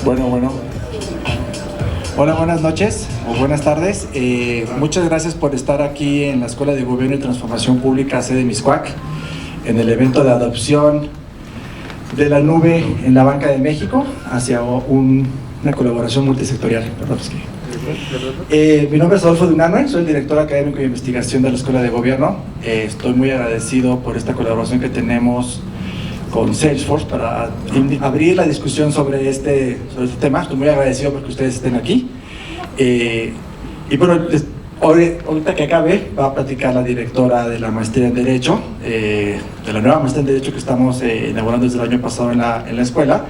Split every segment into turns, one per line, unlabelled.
Bueno. Hola, buenas noches o buenas tardes. Muchas gracias por estar aquí en la Escuela de Gobierno y Transformación Pública, sede Mixcoac, en el evento de adopción de la nube en la Banca de México hacia una colaboración multisectorial. Mi nombre es Adolfo Dunanue, soy el director académico de investigación de la Escuela de Gobierno. Estoy muy agradecido por esta colaboración que tenemos con Salesforce para abrir la discusión sobre este tema. Estoy muy agradecido porque ustedes estén aquí. Y bueno, ahorita que acabe, va a platicar la directora de la maestría en Derecho, de la nueva maestría en Derecho que estamos inaugurando desde el año pasado en la escuela.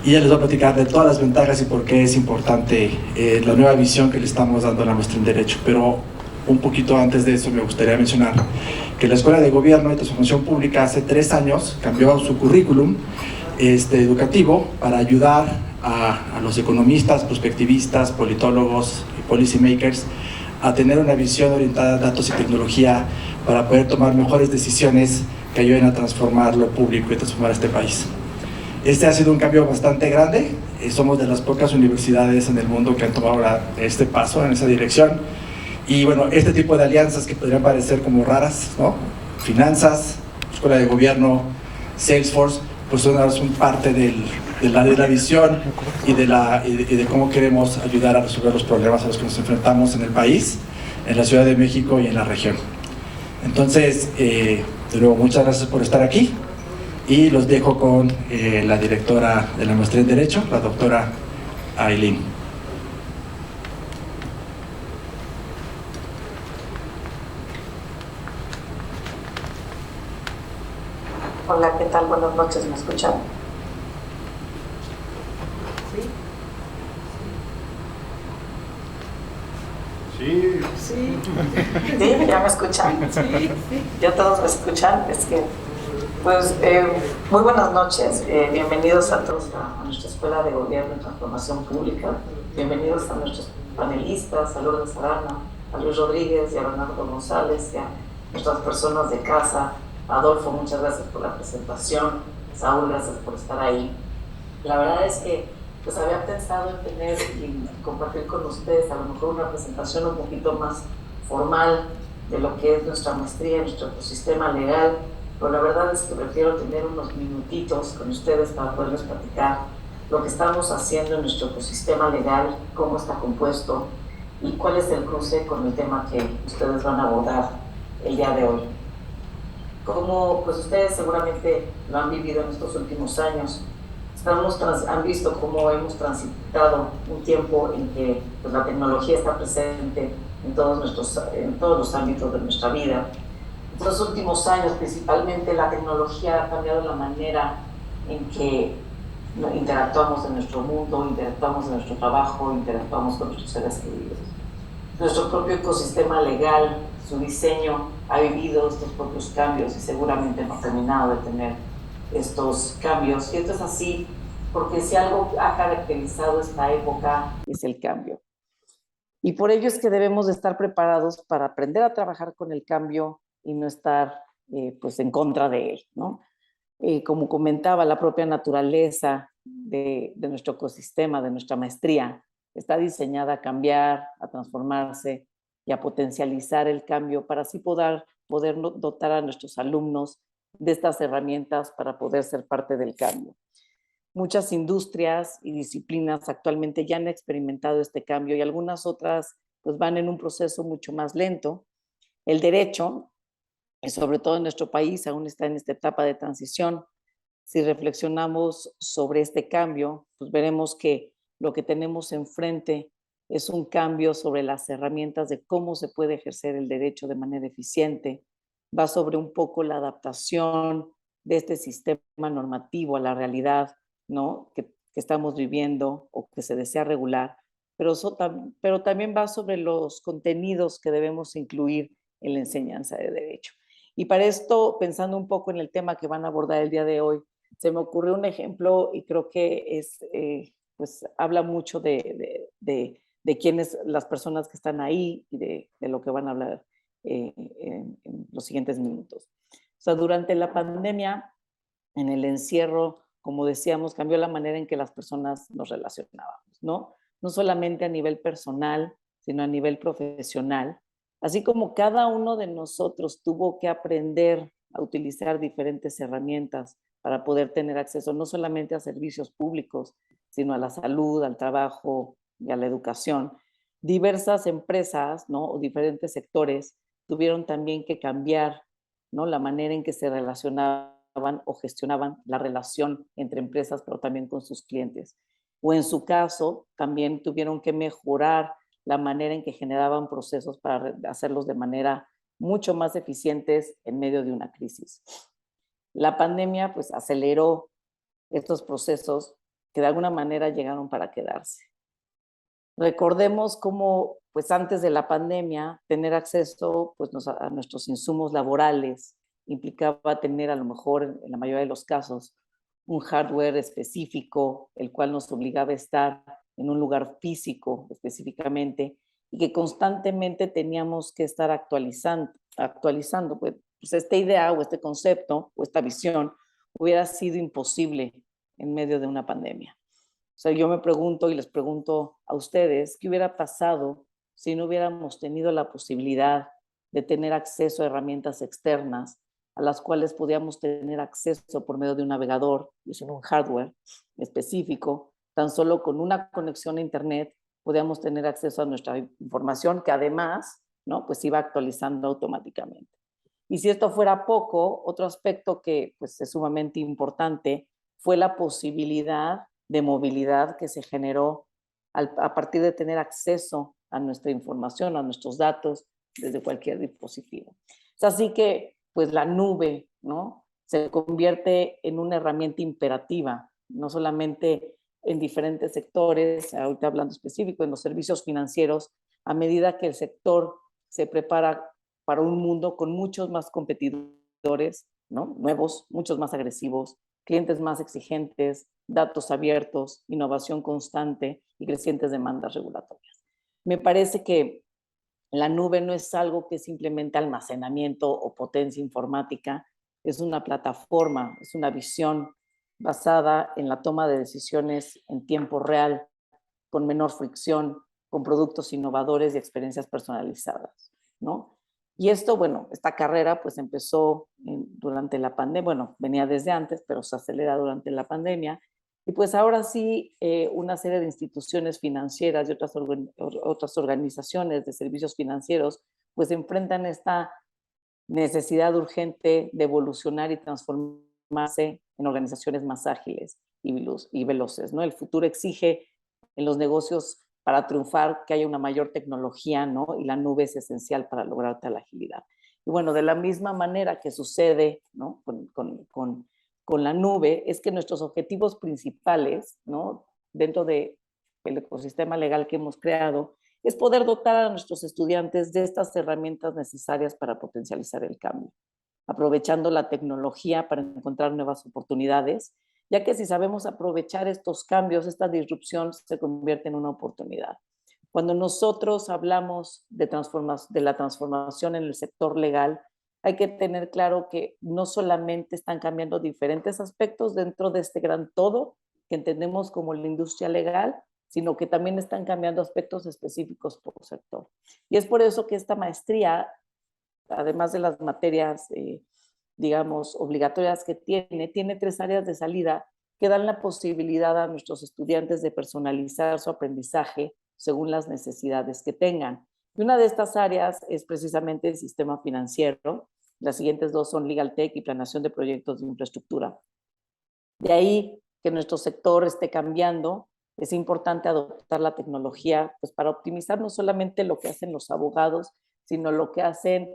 Y ella les va a platicar de todas las ventajas y por qué es importante la nueva visión que le estamos dando a la maestría en Derecho. Pero un poquito antes de eso me gustaría mencionar que la Escuela de Gobierno y Transformación Pública hace 3 años cambió su currículum educativo para ayudar a los economistas, prospectivistas, politólogos y policy makers a tener una visión orientada a datos y tecnología para poder tomar mejores decisiones que ayuden a transformar lo público y transformar este país. Este ha sido un cambio bastante grande. Somos de las pocas universidades en el mundo que han tomado este paso en esa dirección. Y bueno, este tipo de alianzas que podrían parecer como raras, ¿no? Finanzas, Escuela de Gobierno, Salesforce, pues son parte de la visión y de cómo queremos ayudar a resolver los problemas a los que nos enfrentamos en el país, en la Ciudad de México y en la región. Entonces, de nuevo, muchas gracias por estar aquí y los dejo con la directora de la maestría en Derecho, la doctora Aileen.
Hola, ¿qué tal? Buenas noches, ¿me escuchan? Sí, ¿ya me escuchan? Sí. ¿Ya todos me escuchan? Es que, pues, muy buenas noches, bienvenidos a todos a nuestra Escuela de Gobierno y Transformación Pública, bienvenidos a nuestros panelistas, a Lourdes Arana, a Luis Rodríguez y a Bernardo González y a nuestras personas de casa. Adolfo, muchas gracias por la presentación. Saúl, gracias por estar ahí. La verdad es que pues había pensado en tener y compartir con ustedes a lo mejor una presentación un poquito más formal de lo que es nuestra maestría, nuestro ecosistema legal, pero la verdad es que prefiero tener unos minutitos con ustedes para poderles platicar lo que estamos haciendo en nuestro ecosistema legal, cómo está compuesto y cuál es el cruce con el tema que ustedes van a abordar el día de hoy. Como pues ustedes seguramente lo han vivido en estos últimos años, han visto cómo hemos transitado un tiempo en que pues, la tecnología está presente en todos los ámbitos de nuestra vida. En los últimos años, principalmente, la tecnología ha cambiado la manera en que interactuamos en nuestro mundo, interactuamos en nuestro trabajo, interactuamos con nuestros seres queridos. Nuestro propio ecosistema legal, su diseño, ha vivido estos propios cambios y seguramente no ha terminado de tener estos cambios. Y esto es así porque si algo ha caracterizado esta época es el cambio. Y por ello es que debemos de estar preparados para aprender a trabajar con el cambio y no estar pues en contra de él, ¿no? Como comentaba, la propia naturaleza de nuestro ecosistema, de nuestra maestría, está diseñada a cambiar, a transformarse y a potencializar el cambio para así poder dotar a nuestros alumnos de estas herramientas para poder ser parte del cambio. Muchas industrias y disciplinas actualmente ya han experimentado este cambio y algunas otras pues van en un proceso mucho más lento. El derecho, sobre todo en nuestro país, aún está en esta etapa de transición. Si reflexionamos sobre este cambio, pues veremos que lo que tenemos enfrente es un cambio sobre las herramientas de cómo se puede ejercer el derecho de manera eficiente. Va sobre un poco la adaptación de este sistema normativo a la realidad, ¿no? que estamos viviendo o que se desea regular, pero también va sobre los contenidos que debemos incluir en la enseñanza de derecho. Y para esto, pensando un poco en el tema que van a abordar el día de hoy, se me ocurrió un ejemplo y creo que pues habla mucho de quiénes las personas que están ahí y de lo que van a hablar en los siguientes minutos. O sea, durante la pandemia, en el encierro, como decíamos, cambió la manera en que las personas nos relacionábamos, ¿no? No solamente a nivel personal, sino a nivel profesional. Así como cada uno de nosotros tuvo que aprender a utilizar diferentes herramientas para poder tener acceso no solamente a servicios públicos, sino a la salud, al trabajo y a la educación. Diversas empresas, ¿no? O diferentes sectores tuvieron también que cambiar, ¿no? La manera en que se relacionaban o gestionaban la relación entre empresas, pero también con sus clientes. O en su caso, también tuvieron que mejorar la manera en que generaban procesos para hacerlos de manera mucho más eficientes en medio de una crisis. La pandemia pues aceleró estos procesos que de alguna manera llegaron para quedarse. Recordemos cómo pues antes de la pandemia tener acceso pues, a nuestros insumos laborales implicaba tener a lo mejor en la mayoría de los casos un hardware específico, el cual nos obligaba a estar en un lugar físico específicamente y que constantemente teníamos que estar actualizando pues esta idea o este concepto o esta visión hubiera sido imposible en medio de una pandemia. O sea, yo me pregunto y les pregunto a ustedes, ¿qué hubiera pasado si no hubiéramos tenido la posibilidad de tener acceso a herramientas externas a las cuales podíamos tener acceso por medio de un navegador y sin un hardware específico? Tan solo con una conexión a internet podíamos tener acceso a nuestra información que además, ¿no? Pues iba actualizando automáticamente. Y si esto fuera poco, otro aspecto que pues, es sumamente importante fue la posibilidad de movilidad que se generó a partir de tener acceso a nuestra información, a nuestros datos desde cualquier dispositivo. Es así que pues la nube, ¿no? Se convierte en una herramienta imperativa, no solamente en diferentes sectores, ahorita hablando específico, en los servicios financieros, a medida que el sector se prepara para un mundo con muchos más competidores, ¿no? Nuevos, muchos más agresivos, clientes más exigentes, datos abiertos, innovación constante y crecientes demandas regulatorias. Me parece que la nube no es algo que es simplemente almacenamiento o potencia informática, es una plataforma, es una visión basada en la toma de decisiones en tiempo real, con menor fricción, con productos innovadores y experiencias personalizadas, ¿no? Y esto, bueno, esta carrera pues empezó durante la pandemia, bueno, venía desde antes, pero se acelera durante la pandemia. Y pues ahora sí, una serie de instituciones financieras y otras organizaciones de servicios financieros pues enfrentan esta necesidad urgente de evolucionar y transformarse en organizaciones más ágiles y veloces, ¿no? El futuro exige en los negocios para triunfar que haya una mayor tecnología, ¿no? Y la nube es esencial para lograr tal agilidad. Y bueno, de la misma manera que sucede, ¿no? con la nube, es que nuestros objetivos principales, ¿no? Dentro del ecosistema legal que hemos creado, es poder dotar a nuestros estudiantes de estas herramientas necesarias para potencializar el cambio, aprovechando la tecnología para encontrar nuevas oportunidades ya que si sabemos aprovechar estos cambios, esta disrupción se convierte en una oportunidad. Cuando nosotros hablamos de la transformación en el sector legal, hay que tener claro que no solamente están cambiando diferentes aspectos dentro de este gran todo que entendemos como la industria legal, sino que también están cambiando aspectos específicos por sector. Y es por eso que esta maestría, además de las materias, digamos, obligatorias que tiene 3 áreas de salida que dan la posibilidad a nuestros estudiantes de personalizar su aprendizaje según las necesidades que tengan. Y una de estas áreas es precisamente el sistema financiero. Las siguientes 2 son Legal Tech y planeación de proyectos de infraestructura. De ahí que nuestro sector esté cambiando, es importante adoptar la tecnología pues, para optimizar no solamente lo que hacen los abogados, sino lo que hacen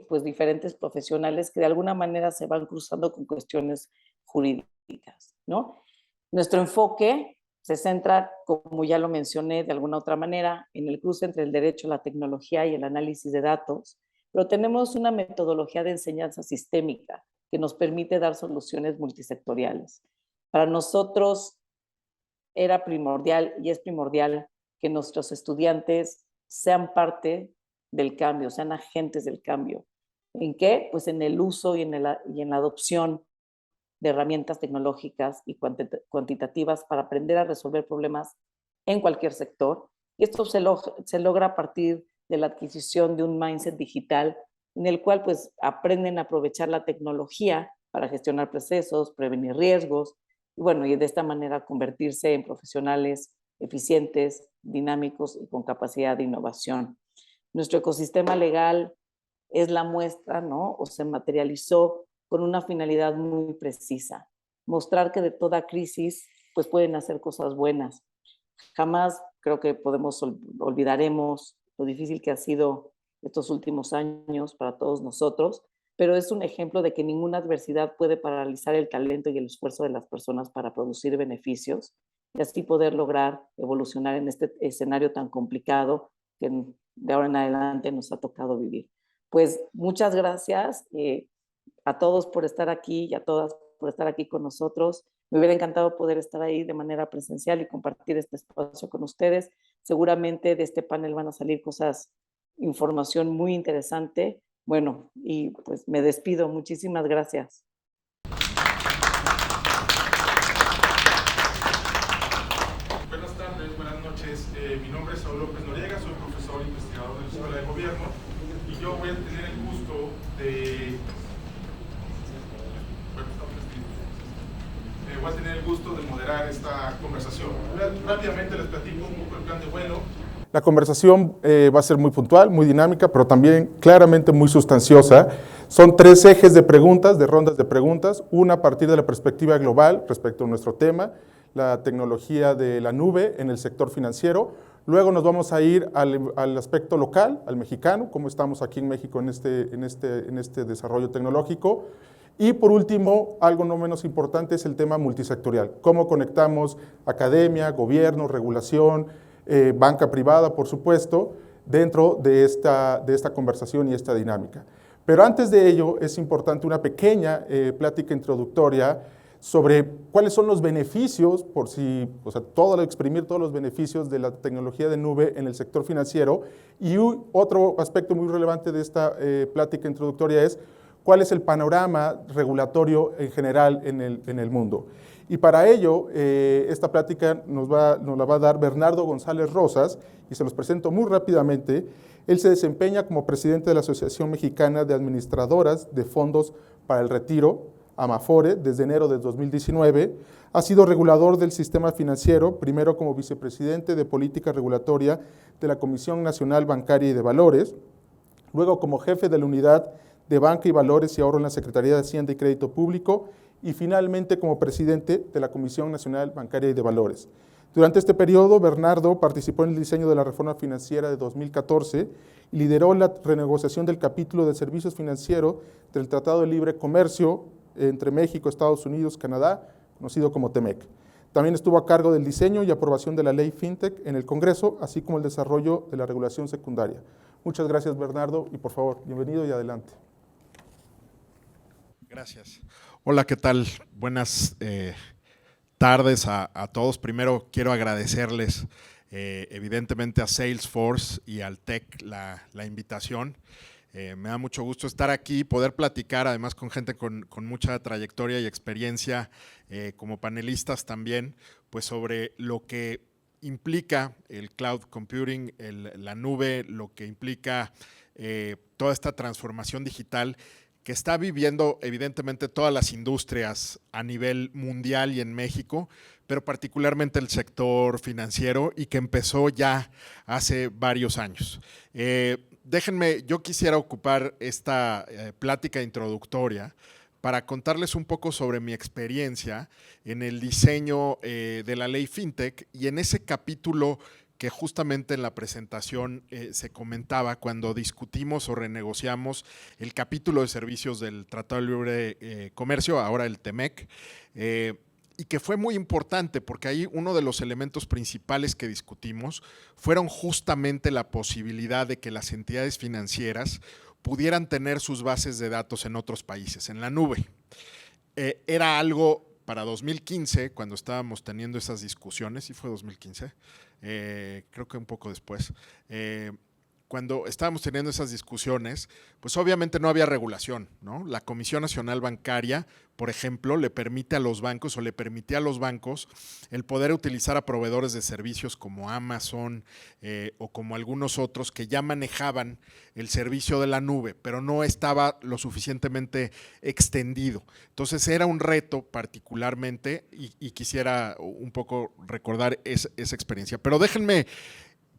pues, diferentes profesionales que de alguna manera se van cruzando con cuestiones jurídicas, ¿no? Nuestro enfoque se centra, como ya lo mencioné de alguna otra manera, en el cruce entre el derecho, la tecnología y el análisis de datos, pero tenemos una metodología de enseñanza sistémica que nos permite dar soluciones multisectoriales. Para nosotros era primordial y es primordial que nuestros estudiantes sean parte del cambio, sean agentes del cambio. ¿En qué? Pues en el uso y en la adopción de herramientas tecnológicas y cuantitativas para aprender a resolver problemas en cualquier sector. Y esto se logra a partir de la adquisición de un mindset digital en el cual pues aprenden a aprovechar la tecnología para gestionar procesos, prevenir riesgos y bueno, y de esta manera convertirse en profesionales eficientes, dinámicos y con capacidad de innovación. Nuestro ecosistema legal es la muestra, ¿no? O se materializó con una finalidad muy precisa, mostrar que de toda crisis pues pueden hacer cosas buenas. Jamás creo que olvidaremos lo difícil que ha sido estos últimos años para todos nosotros, pero es un ejemplo de que ninguna adversidad puede paralizar el talento y el esfuerzo de las personas para producir beneficios y así poder lograr evolucionar en este escenario tan complicado que de ahora en adelante nos ha tocado vivir. Pues muchas gracias a todos por estar aquí y a todas por estar aquí con nosotros. Me hubiera encantado poder estar ahí de manera presencial y compartir este espacio con ustedes. Seguramente de este panel van a salir información muy interesante. Bueno, y pues me despido. Muchísimas gracias.
Buenas tardes, buenas noches. Mi nombre es Saúl López Noriega, soy profesor investigador de la Escuela de Gobierno y yo voy a tener el gusto de moderar esta conversación. Rápidamente les platico un poco el plan de vuelo. La conversación va a ser muy puntual, muy dinámica, pero también claramente muy sustanciosa. Son 3 ejes de preguntas, de rondas de preguntas, una a partir de la perspectiva global respecto a nuestro tema, la tecnología de la nube en el sector financiero. Luego nos vamos a ir al aspecto local, al mexicano, cómo estamos aquí en México en este desarrollo tecnológico. Y por último, algo no menos importante, es el tema multisectorial. Cómo conectamos academia, gobierno, regulación, banca privada, por supuesto, dentro de esta conversación y esta dinámica. Pero antes de ello, es importante una pequeña plática introductoria sobre cuáles son los beneficios, exprimir todos los beneficios de la tecnología de nube en el sector financiero. Y otro aspecto muy relevante de esta plática introductoria es cuál es el panorama regulatorio en general en el mundo. Y para ello, esta plática nos la va a dar Bernardo González Rosas, y se los presento muy rápidamente. Él se desempeña como presidente de la Asociación Mexicana de Administradoras de Fondos para el Retiro, AMAFORE, desde enero de 2019. Ha sido regulador del sistema financiero, primero como vicepresidente de Política Regulatoria de la Comisión Nacional Bancaria y de Valores, luego como jefe de la Unidad de Banca y Valores y Ahorro en la Secretaría de Hacienda y Crédito Público, y finalmente como presidente de la Comisión Nacional Bancaria y de Valores. Durante este periodo, Bernardo participó en el diseño de la reforma financiera de 2014 y lideró la renegociación del capítulo de servicios financieros del Tratado de Libre Comercio entre México, Estados Unidos, Canadá, conocido como TEMEC. También estuvo a cargo del diseño y aprobación de la ley FinTech en el Congreso, así como el desarrollo de la regulación secundaria. Muchas gracias, Bernardo, y por favor, bienvenido y adelante.
Gracias. Hola, ¿qué tal? Buenas tardes a todos. Primero quiero agradecerles evidentemente a Salesforce y al TEC la invitación. Me da mucho gusto estar aquí, poder platicar además con gente con mucha trayectoria y experiencia como panelistas también, pues sobre lo que implica el cloud computing, la nube, lo que implica toda esta transformación digital que está viviendo evidentemente todas las industrias a nivel mundial y en México, pero particularmente el sector financiero y que empezó ya hace varios años. Déjenme, yo quisiera ocupar esta plática introductoria para contarles un poco sobre mi experiencia en el diseño de la ley FinTech y en ese capítulo que justamente en la presentación se comentaba cuando discutimos o renegociamos el capítulo de servicios del Tratado de Libre Comercio, ahora el TEMEC, y que fue muy importante porque ahí uno de los elementos principales que discutimos fueron justamente la posibilidad de que las entidades financieras pudieran tener sus bases de datos en otros países, en la nube. Era algo para 2015, cuando estábamos teniendo esas discusiones, sí fue 2015, creo que un poco después, cuando estábamos teniendo esas discusiones, pues obviamente no había regulación, ¿no? La Comisión Nacional Bancaria, por ejemplo, le permite a los bancos o le permitía a los bancos el poder utilizar a proveedores de servicios como Amazon o como algunos otros que ya manejaban el servicio de la nube, pero no estaba lo suficientemente extendido. Entonces era un reto particularmente y quisiera un poco recordar esa experiencia. Pero déjenme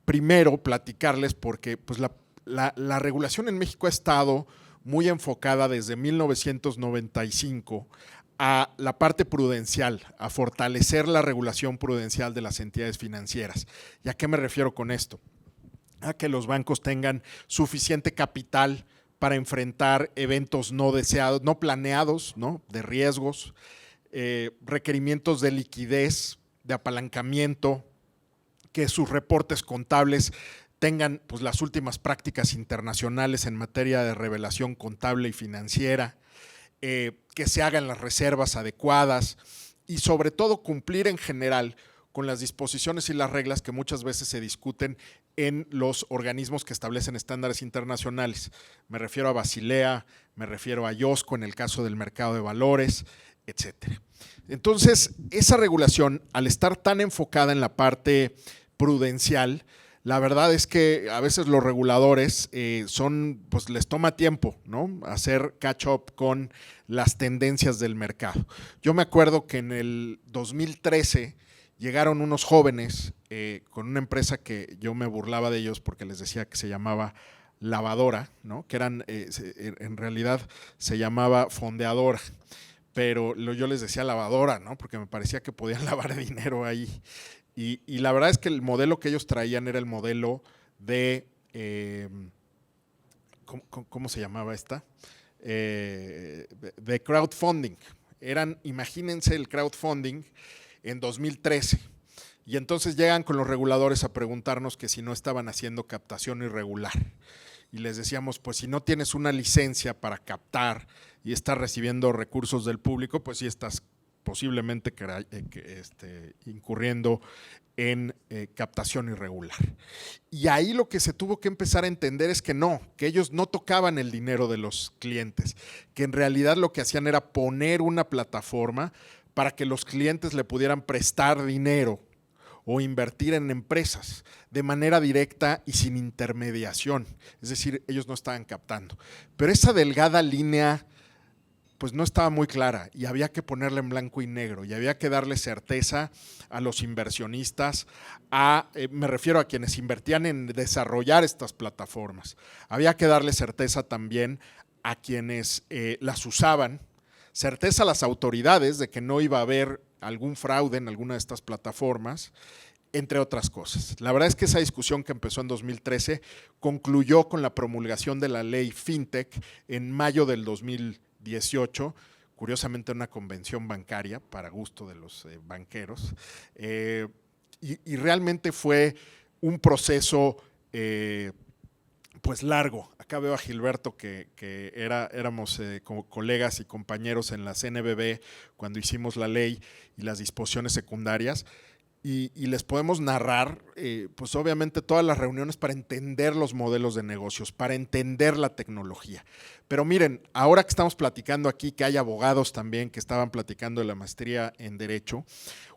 primero platicarles porque pues, la regulación en México ha estado muy enfocada desde 1995 a la parte prudencial, a fortalecer la regulación prudencial de las entidades financieras. ¿Y a qué me refiero con esto? A que los bancos tengan suficiente capital para enfrentar eventos no deseados, no planeados, ¿no? De riesgos, requerimientos de liquidez, de apalancamiento, que sus reportes contables tengan pues, las últimas prácticas internacionales en materia de revelación contable y financiera, que se hagan las reservas adecuadas y sobre todo cumplir en general con las disposiciones y las reglas que muchas veces se discuten en los organismos que establecen estándares internacionales. Me refiero a Basilea, me refiero a IOSCO en el caso del mercado de valores, etcétera. Entonces, esa regulación, al estar tan enfocada en la parte prudencial, la verdad es que a veces los reguladores pues les toma tiempo, ¿no? Hacer catch up con las tendencias del mercado. Yo me acuerdo que en el 2013 llegaron unos jóvenes con una empresa que yo me burlaba de ellos porque les decía que se llamaba lavadora, ¿no? Que eran, en realidad se llamaba fondeadora, pero yo les decía lavadora, ¿no? Porque me parecía que podían lavar dinero ahí. Y la verdad es que el modelo que ellos traían era el modelo de, ¿cómo se llamaba esta? De crowdfunding. Imagínense el crowdfunding en 2013. Y entonces llegan con los reguladores a preguntarnos que si no estaban haciendo captación irregular. Y les decíamos, pues si no tienes una licencia para captar y estás recibiendo recursos del público, pues sí estás posiblemente incurriendo en captación irregular. Y ahí lo que se tuvo que empezar a entender es que ellos no tocaban el dinero de los clientes, que en realidad lo que hacían era poner una plataforma para que los clientes le pudieran prestar dinero o invertir en empresas de manera directa y sin intermediación. Es decir, ellos no estaban captando. Pero esa delgada línea pues no estaba muy clara y había que ponerla en blanco y negro y había que darle certeza a los inversionistas, me refiero a quienes invertían en desarrollar estas plataformas. Había que darle certeza también a quienes las usaban, certeza a las autoridades de que no iba a haber algún fraude en alguna de estas plataformas, entre otras cosas. La verdad es que esa discusión que empezó en 2013 concluyó con la promulgación de la ley FinTech en mayo del 2018, curiosamente una convención bancaria para gusto de los banqueros, y realmente fue un proceso pues largo. Acá veo a Gilberto que éramos como colegas y compañeros en la CNBB cuando hicimos la ley y las disposiciones secundarias. Y les podemos narrar, pues obviamente todas las reuniones para entender los modelos de negocios, para entender la tecnología. Pero miren, ahora que estamos platicando aquí, que hay abogados también que estaban platicando de la maestría en Derecho,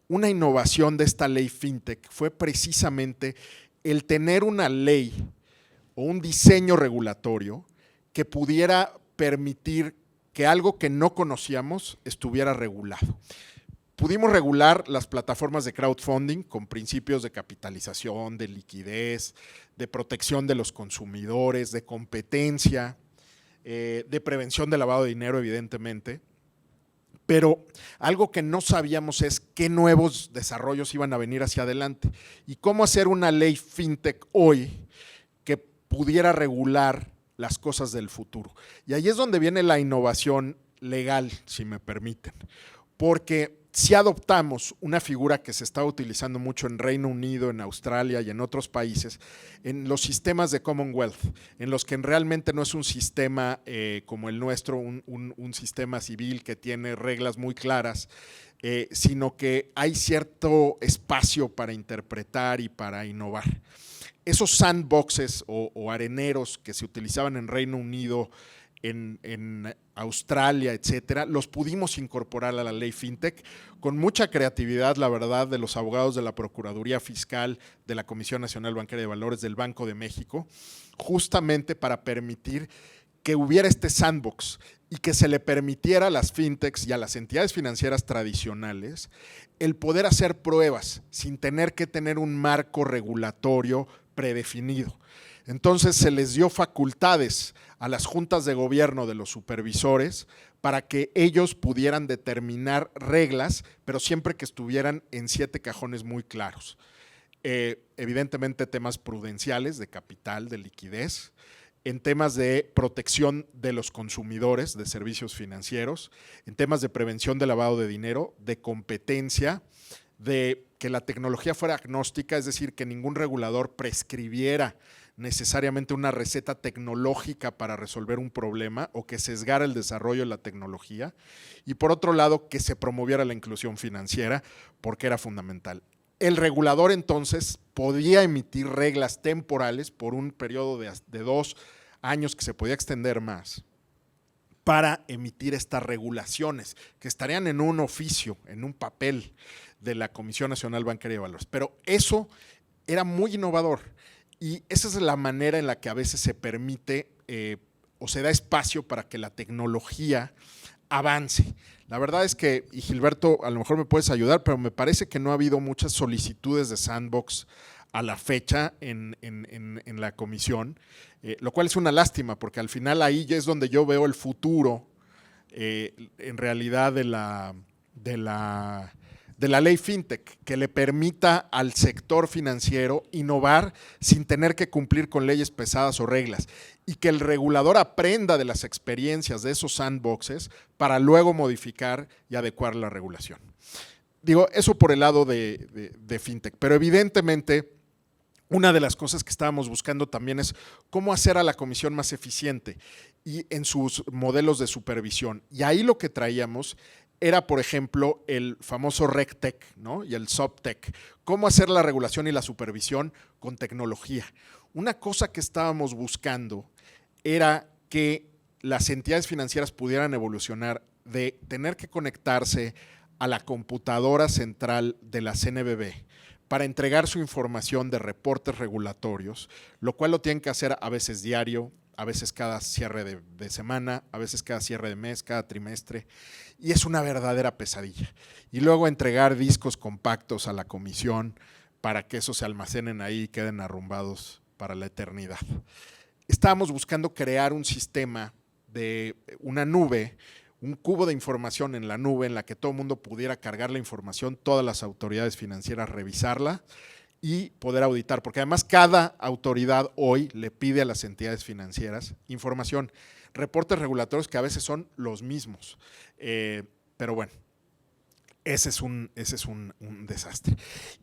una innovación de esta ley FinTech fue precisamente el tener una ley o un diseño regulatorio que pudiera permitir que algo que no conocíamos estuviera regulado. Pudimos regular las plataformas de crowdfunding con principios de capitalización, de liquidez, de protección de los consumidores, de competencia, de prevención de lavado de dinero, evidentemente. Pero algo que no sabíamos es qué nuevos desarrollos iban a venir hacia adelante y cómo hacer una ley fintech hoy que pudiera regular las cosas del futuro. Y ahí es donde viene la innovación legal, si me permiten, porque si adoptamos una figura que se está utilizando mucho en Reino Unido, en Australia y en otros países, en los sistemas de Commonwealth, en los que realmente no es un sistema como el nuestro, un sistema civil que tiene reglas muy claras, sino que hay cierto espacio para interpretar y para innovar. Esos sandboxes o areneros que se utilizaban en Reino Unido, en Australia, etcétera, los pudimos incorporar a la ley FinTech con mucha creatividad, la verdad, de los abogados de la Procuraduría Fiscal, de la Comisión Nacional Bancaria de Valores, del Banco de México, justamente para permitir que hubiera este sandbox y que se le permitiera a las fintechs y a las entidades financieras tradicionales el poder hacer pruebas sin tener que tener un marco regulatorio predefinido. Entonces se les dio facultades a las juntas de gobierno de los supervisores para que ellos pudieran determinar reglas, pero siempre que estuvieran en 7 cajones muy claros. Evidentemente temas prudenciales, de capital, de liquidez, en temas de protección de los consumidores de servicios financieros, en temas de prevención de lavado de dinero, de competencia, de que la tecnología fuera agnóstica, es decir, que ningún regulador prescribiera necesariamente una receta tecnológica para resolver un problema o que sesgara el desarrollo de la tecnología, y por otro lado que se promoviera la inclusión financiera porque era fundamental. El regulador entonces podía emitir reglas temporales por un periodo de 2 años que se podía extender más para emitir estas regulaciones que estarían en un oficio, en un papel de la Comisión Nacional Bancaria de Valores. Pero eso era muy innovador. Y esa es la manera en la que a veces se permite o se da espacio para que la tecnología avance. La verdad es que, y Gilberto, a lo mejor me puedes ayudar, pero me parece que no ha habido muchas solicitudes de sandbox a la fecha en la comisión, lo cual es una lástima, porque al final ahí ya es donde yo veo el futuro, en realidad, de la ley FinTech, que le permita al sector financiero innovar sin tener que cumplir con leyes pesadas o reglas, y que el regulador aprenda de las experiencias de esos sandboxes para luego modificar y adecuar la regulación. Digo, eso por el lado de FinTech, pero evidentemente una de las cosas que estábamos buscando también es cómo hacer a la comisión más eficiente y en sus modelos de supervisión. Y ahí lo que traíamos era, por ejemplo, el famoso RegTech, ¿no? Y el SupTech. Cómo hacer la regulación y la supervisión con tecnología. Una cosa que estábamos buscando era que las entidades financieras pudieran evolucionar de tener que conectarse a la computadora central de la CNBB para entregar su información de reportes regulatorios, lo cual lo tienen que hacer a veces diario, a veces cada cierre de semana, a veces cada cierre de mes, cada trimestre, y es una verdadera pesadilla. Y luego entregar discos compactos a la comisión para que esos se almacenen ahí y queden arrumbados para la eternidad. Estábamos buscando crear un sistema de una nube, un cubo de información en la nube en la que todo el mundo pudiera cargar la información, todas las autoridades financieras revisarla y poder auditar, porque además cada autoridad hoy le pide a las entidades financieras información, reportes regulatorios que a veces son los mismos, pero bueno. ese es un desastre.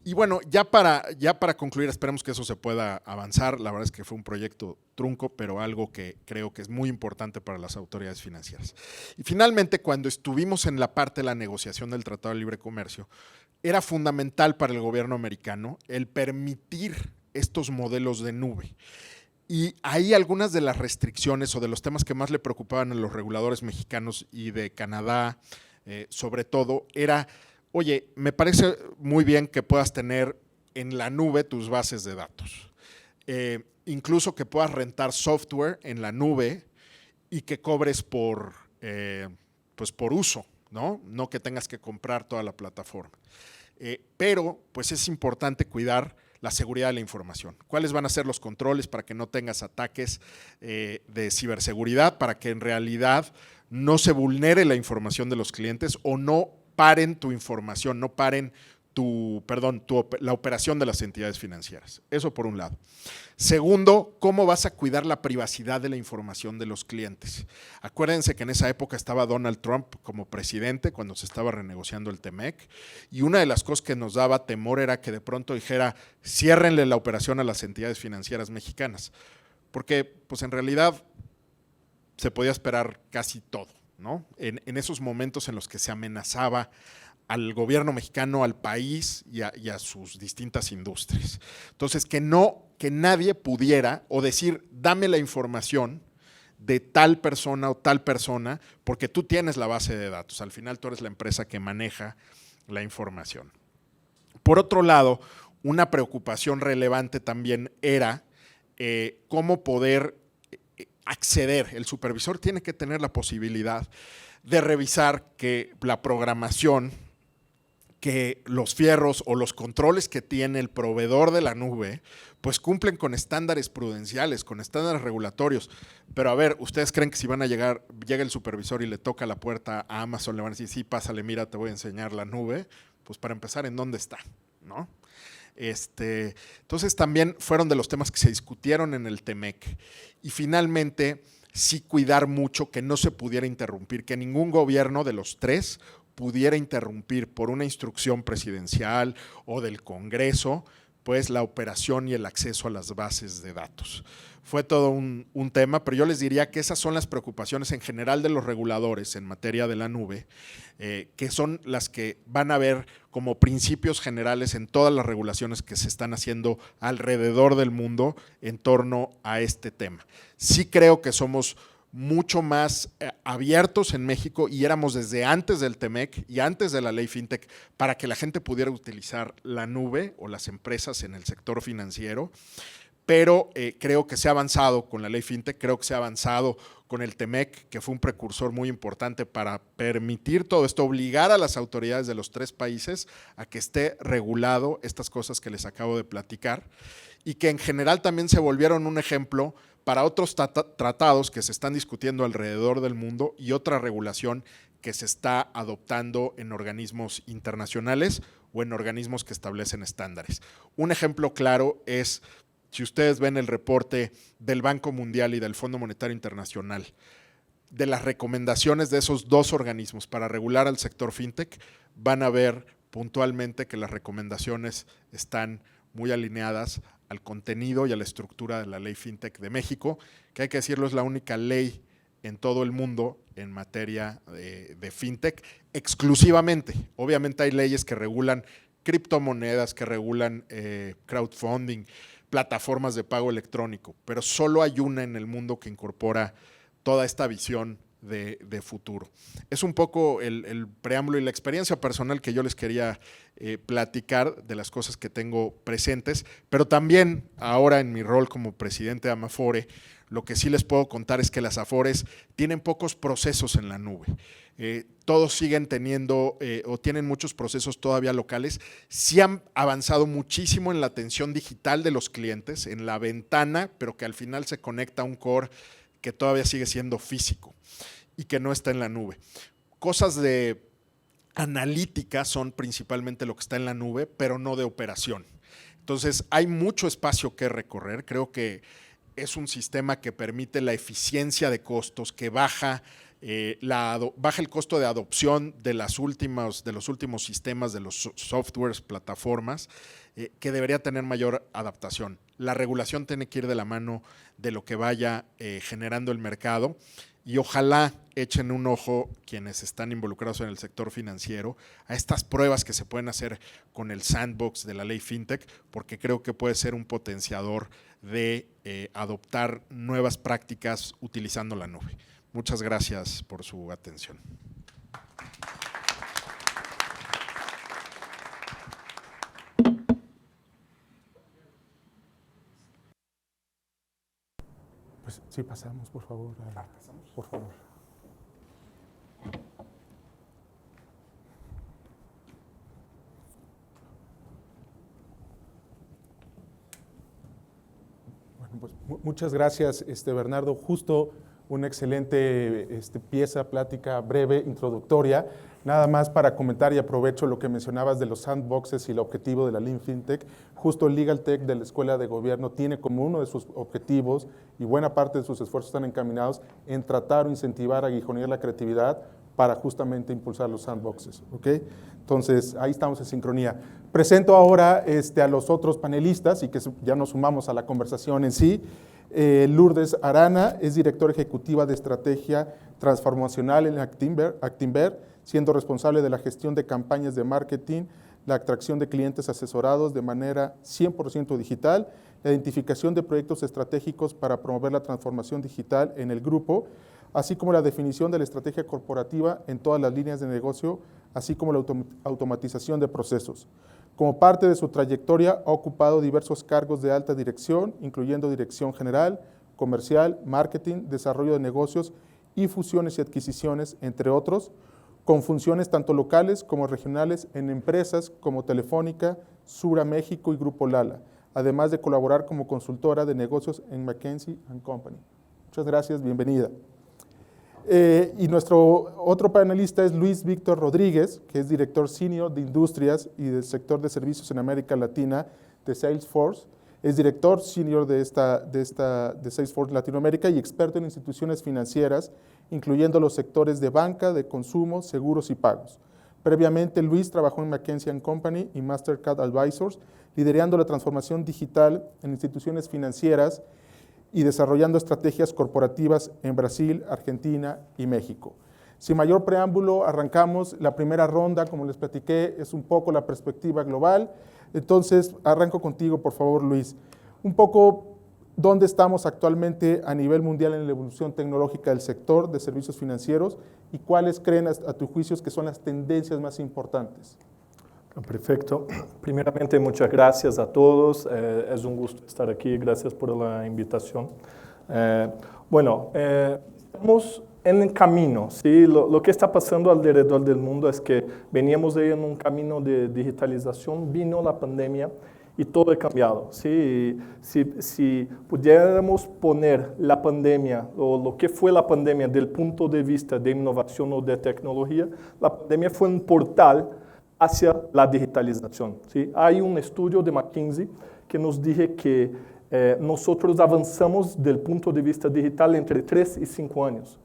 Y bueno, ya para concluir, esperemos que eso se pueda avanzar. La verdad es que fue un proyecto trunco, pero algo que creo que es muy importante para las autoridades financieras. Y finalmente, cuando estuvimos en la parte de la negociación del Tratado de Libre Comercio, era fundamental para el gobierno americano el permitir estos modelos de nube. Y ahí algunas de las restricciones o de los temas que más le preocupaban a los reguladores mexicanos y de Canadá, sobre todo, era, oye, me parece muy bien que puedas tener en la nube tus bases de datos. Incluso que puedas rentar software en la nube y que cobres por uso, ¿no? No que tengas que comprar toda la plataforma. Pero pues es importante cuidar la seguridad de la información. ¿Cuáles van a ser los controles para que no tengas ataques de ciberseguridad, para que en realidad no se vulnere la información de los clientes o no paren tu información, no paren la operación de las entidades financieras? Eso por un lado. Segundo, ¿cómo vas a cuidar la privacidad de la información de los clientes? Acuérdense que en esa época estaba Donald Trump como presidente cuando se estaba renegociando el TEMEC, y una de las cosas que nos daba temor era que de pronto dijera, ciérrenle la operación a las entidades financieras mexicanas, porque pues en realidad se podía esperar casi todo, ¿no? En esos momentos en los que se amenazaba al gobierno mexicano, al país y a sus distintas industrias. Entonces, que nadie pudiera o decir, dame la información de tal persona o tal persona, porque tú tienes la base de datos. Al final tú eres la empresa que maneja la información. Por otro lado, una preocupación relevante también era cómo poder acceder. El supervisor tiene que tener la posibilidad de revisar que la programación, que los fierros o los controles que tiene el proveedor de la nube, pues cumplen con estándares prudenciales, con estándares regulatorios. Pero a ver, ¿ustedes creen que si llega el supervisor y le toca la puerta a Amazon, le van a decir, sí, pásale, mira, te voy a enseñar la nube? Pues para empezar, ¿en dónde está? ¿No? Entonces también fueron de los temas que se discutieron en el TEMEC. Y finalmente, sí cuidar mucho que no se pudiera interrumpir, que ningún gobierno de los tres pudiera interrumpir por una instrucción presidencial o del Congreso, pues la operación y el acceso a las bases de datos. Fue todo un tema, pero yo les diría que esas son las preocupaciones en general de los reguladores en materia de la nube, que son las que van a ver como principios generales en todas las regulaciones que se están haciendo alrededor del mundo en torno a este tema. Sí creo que somos mucho más abiertos en México y éramos desde antes del TEMEC y antes de la ley FinTech para que la gente pudiera utilizar la nube o las empresas en el sector financiero, pero creo que se ha avanzado con la ley FinTech, creo que se ha avanzado con el TEMEC, que fue un precursor muy importante para permitir todo esto, obligar a las autoridades de los tres países a que esté regulado estas cosas que les acabo de platicar, y que en general también se volvieron un ejemplo para otros tratados que se están discutiendo alrededor del mundo y otra regulación que se está adoptando en organismos internacionales o en organismos que establecen estándares. Un ejemplo claro es, si ustedes ven el reporte del Banco Mundial y del Fondo Monetario Internacional, de las recomendaciones de esos dos organismos para regular al sector fintech, van a ver puntualmente que las recomendaciones están muy alineadas al contenido y a la estructura de la ley FinTech de México, que hay que decirlo es la única ley en todo el mundo en materia de FinTech exclusivamente. Obviamente hay leyes que regulan criptomonedas, que regulan crowdfunding, plataformas de pago electrónico, pero solo hay una en el mundo que incorpora toda esta visión de futuro. Es un poco el preámbulo y la experiencia personal que yo les quería platicar de las cosas que tengo presentes, pero también ahora en mi rol como presidente de Amafore, lo que sí les puedo contar es que las Afores tienen pocos procesos en la nube. Todos siguen teniendo o tienen muchos procesos todavía locales. Sí han avanzado muchísimo en la atención digital de los clientes, en la ventana, pero que al final se conecta a un core que todavía sigue siendo físico y que no está en la nube. Cosas de analítica son principalmente lo que está en la nube, pero no de operación. Entonces hay mucho espacio que recorrer. Creo que es un sistema que permite la eficiencia de costos, que baja baja el costo de adopción de los últimos sistemas, de los softwares, plataformas, que debería tener mayor adaptación. La regulación tiene que ir de la mano de lo que vaya generando el mercado, y ojalá echen un ojo quienes están involucrados en el sector financiero a estas pruebas que se pueden hacer con el sandbox de la ley FinTech, porque creo que puede ser un potenciador de adoptar nuevas prácticas utilizando la nube. Muchas gracias por su atención.
Pues sí, pasamos, por favor. Por favor. Bueno, pues muchas gracias, Bernardo. Justo una excelente plática breve, introductoria. Nada más para comentar, y aprovecho lo que mencionabas de los sandboxes y el objetivo de la Lean FinTech. Justo Legal Tech de la Escuela de Gobierno tiene como uno de sus objetivos, y buena parte de sus esfuerzos están encaminados en tratar o incentivar, aguijonear la creatividad para justamente impulsar los sandboxes. ¿Okay? Entonces, ahí estamos en sincronía. Presento ahora a los otros panelistas y que ya nos sumamos a la conversación en sí. Lourdes Arana es directora ejecutiva de estrategia transformacional en Actinver, siendo responsable de la gestión de campañas de marketing, la atracción de clientes asesorados de manera 100% digital, la identificación de proyectos estratégicos para promover la transformación digital en el grupo, así como la definición de la estrategia corporativa en todas las líneas de negocio, así como la automatización de procesos. Como parte de su trayectoria, ha ocupado diversos cargos de alta dirección, incluyendo dirección general, comercial, marketing, desarrollo de negocios y fusiones y adquisiciones, entre otros, con funciones tanto locales como regionales en empresas como Telefónica, Sura México y Grupo Lala, además de colaborar como consultora de negocios en McKinsey & Company. Muchas gracias, bienvenida. Y nuestro otro panelista es Luis Víctor Rodríguez, que es director senior de Industrias y del sector de servicios en América Latina de Salesforce. Es director senior de Salesforce Latinoamérica y experto en instituciones financieras, incluyendo los sectores de banca, de consumo, seguros y pagos. Previamente, Luis trabajó en McKinsey & Company y Mastercard Advisors, liderando la transformación digital en instituciones financieras y desarrollando estrategias corporativas en Brasil, Argentina y México. Sin mayor preámbulo, arrancamos la primera ronda. Como les platiqué, es un poco la perspectiva global. Entonces, arranco contigo, por favor, Luis. Un poco, ¿dónde estamos actualmente a nivel mundial en la evolución tecnológica del sector de servicios financieros y cuáles creen, a tu juicio, que son las tendencias más importantes?
Perfecto. Primeramente, muchas gracias a todos. Es un gusto estar aquí. Gracias por la invitación. Estamos en el camino. ¿Sí? Lo que está pasando alrededor del mundo es que veníamos ahí en un camino de digitalización, vino la pandemia y todo ha cambiado. ¿Sí? Si pudiéramos poner la pandemia o lo que fue la pandemia del punto de vista de innovación o de tecnología, la pandemia fue un portal hacia la digitalización. ¿Sí? Hay un estudio de McKinsey que nos dice que nosotros avanzamos del punto de vista digital entre 3 y 5 años.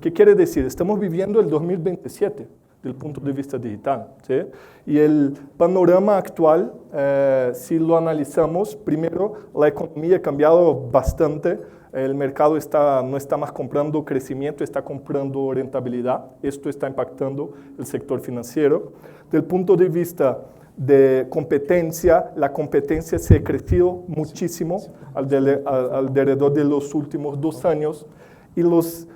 ¿Qué quiere decir? Estamos viviendo el 2027 del punto de vista digital. ¿Sí? Y el panorama actual, si lo analizamos, primero, la economía ha cambiado bastante. El mercado no está más comprando crecimiento, está comprando rentabilidad. Esto está impactando el sector financiero. Del punto de vista de competencia, la competencia se ha crecido muchísimo alrededor de los últimos 2 años y los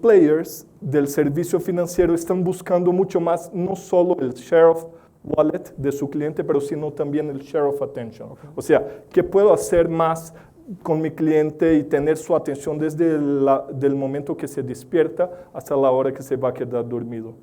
players del servicio financiero están buscando mucho más, no solo el share of wallet de su cliente, pero sino también el share of attention. Okay. O sea, ¿qué puedo hacer más con mi cliente y tener su atención desde el momento que se despierta hasta la hora que se va a quedar dormido?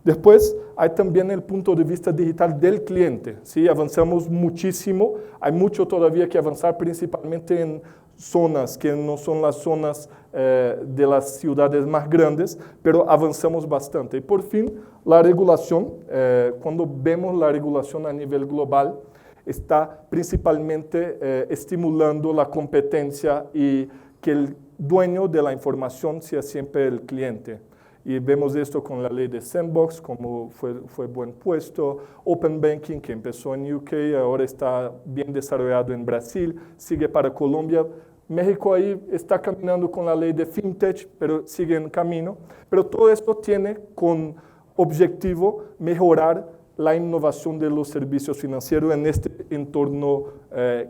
Después, hay también el punto de vista digital del cliente. ¿Sí? Avanzamos muchísimo, hay mucho todavía que avanzar, principalmente en zonas que no son las zonas de las ciudades más grandes, pero avanzamos bastante. Y por fin, la regulación, cuando vemos la regulación a nivel global, está principalmente estimulando la competencia y que dueño de la información sea siempre el cliente. Y vemos esto con la ley de Sandbox, como fue buen puesto, Open Banking, que empezó en UK, ahora está bien desarrollado en Brasil, sigue para Colombia. México ahí está caminando con la ley de FinTech, pero sigue en camino. Pero todo esto tiene con objetivo mejorar la innovación de los servicios financieros en este entorno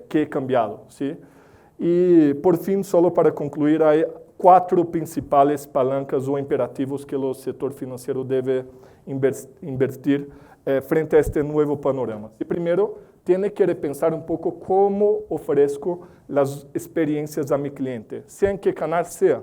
que ha cambiado, ¿sí? Y por fin, solo para concluir, hay 4 principales palancas o imperativos que el sector financiero debe invertir frente a este nuevo panorama. Y primero, tiene que repensar un poco cómo ofrezco las experiencias a mi cliente, sea en qué canal sea,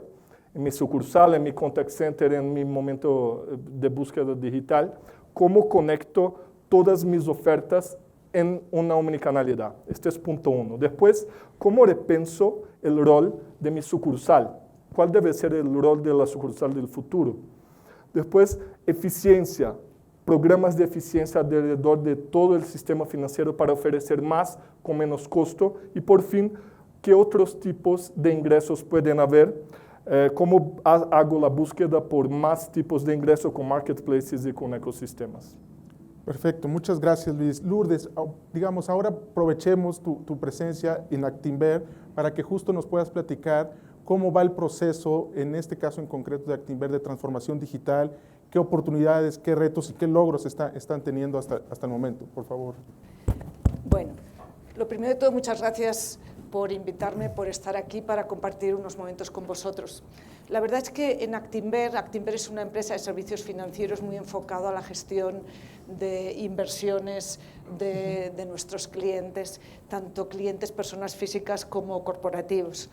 en mi sucursal, en mi contact center, en mi momento de búsqueda digital, cómo conecto todas mis ofertas en una omnicanalidad. Este es punto 1. Después, cómo repenso el rol de mi sucursal. ¿Cuál debe ser el rol de la sucursal del futuro? Después, eficiencia, programas de eficiencia alrededor de todo el sistema financiero para ofrecer más con menos costo. Y por fin, ¿qué otros tipos de ingresos pueden haber? ¿Cómo hago la búsqueda por más tipos de ingresos con marketplaces y con ecosistemas?
Perfecto, muchas gracias, Luis. Lourdes, digamos, ahora aprovechemos tu presencia en Actinver para que justo nos puedas platicar cómo va el proceso, en este caso en concreto de Actinver, de transformación digital, qué oportunidades, qué retos y qué logros están teniendo hasta el momento, por favor.
Bueno, lo primero de todo, muchas gracias por invitarme, por estar aquí para compartir unos momentos con vosotros. La verdad es que en Actinver es una empresa de servicios financieros muy enfocada a la gestión de inversiones de nuestros clientes, tanto clientes, personas físicas como corporativos.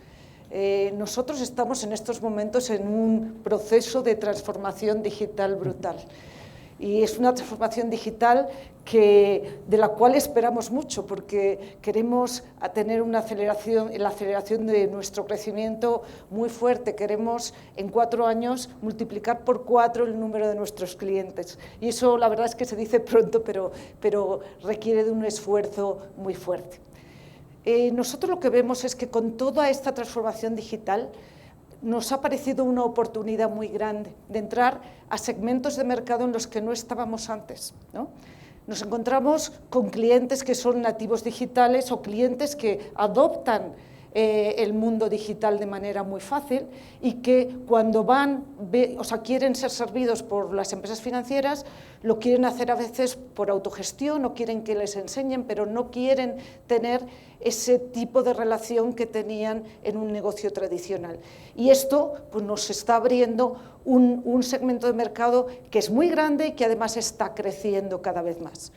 Nosotros estamos en estos momentos en un proceso de transformación digital brutal. Y es una transformación digital de la cual esperamos mucho, porque queremos tener la aceleración de nuestro crecimiento muy fuerte. Queremos en 4 años multiplicar por 4 el número de nuestros clientes. Y eso la verdad es que se dice pronto, pero requiere de un esfuerzo muy fuerte. Nosotros lo que vemos es que con toda esta transformación digital nos ha parecido una oportunidad muy grande de entrar a segmentos de mercado en los que no estábamos antes, ¿no? Nos encontramos con clientes que son nativos digitales o clientes que adoptan el mundo digital de manera muy fácil y que cuando quieren ser servidos por las empresas financieras, lo quieren hacer a veces por autogestión o quieren que les enseñen, pero no quieren tener ese tipo de relación que tenían en un negocio tradicional. Y esto pues, nos está abriendo un segmento de mercado que es muy grande y que además está creciendo cada vez más.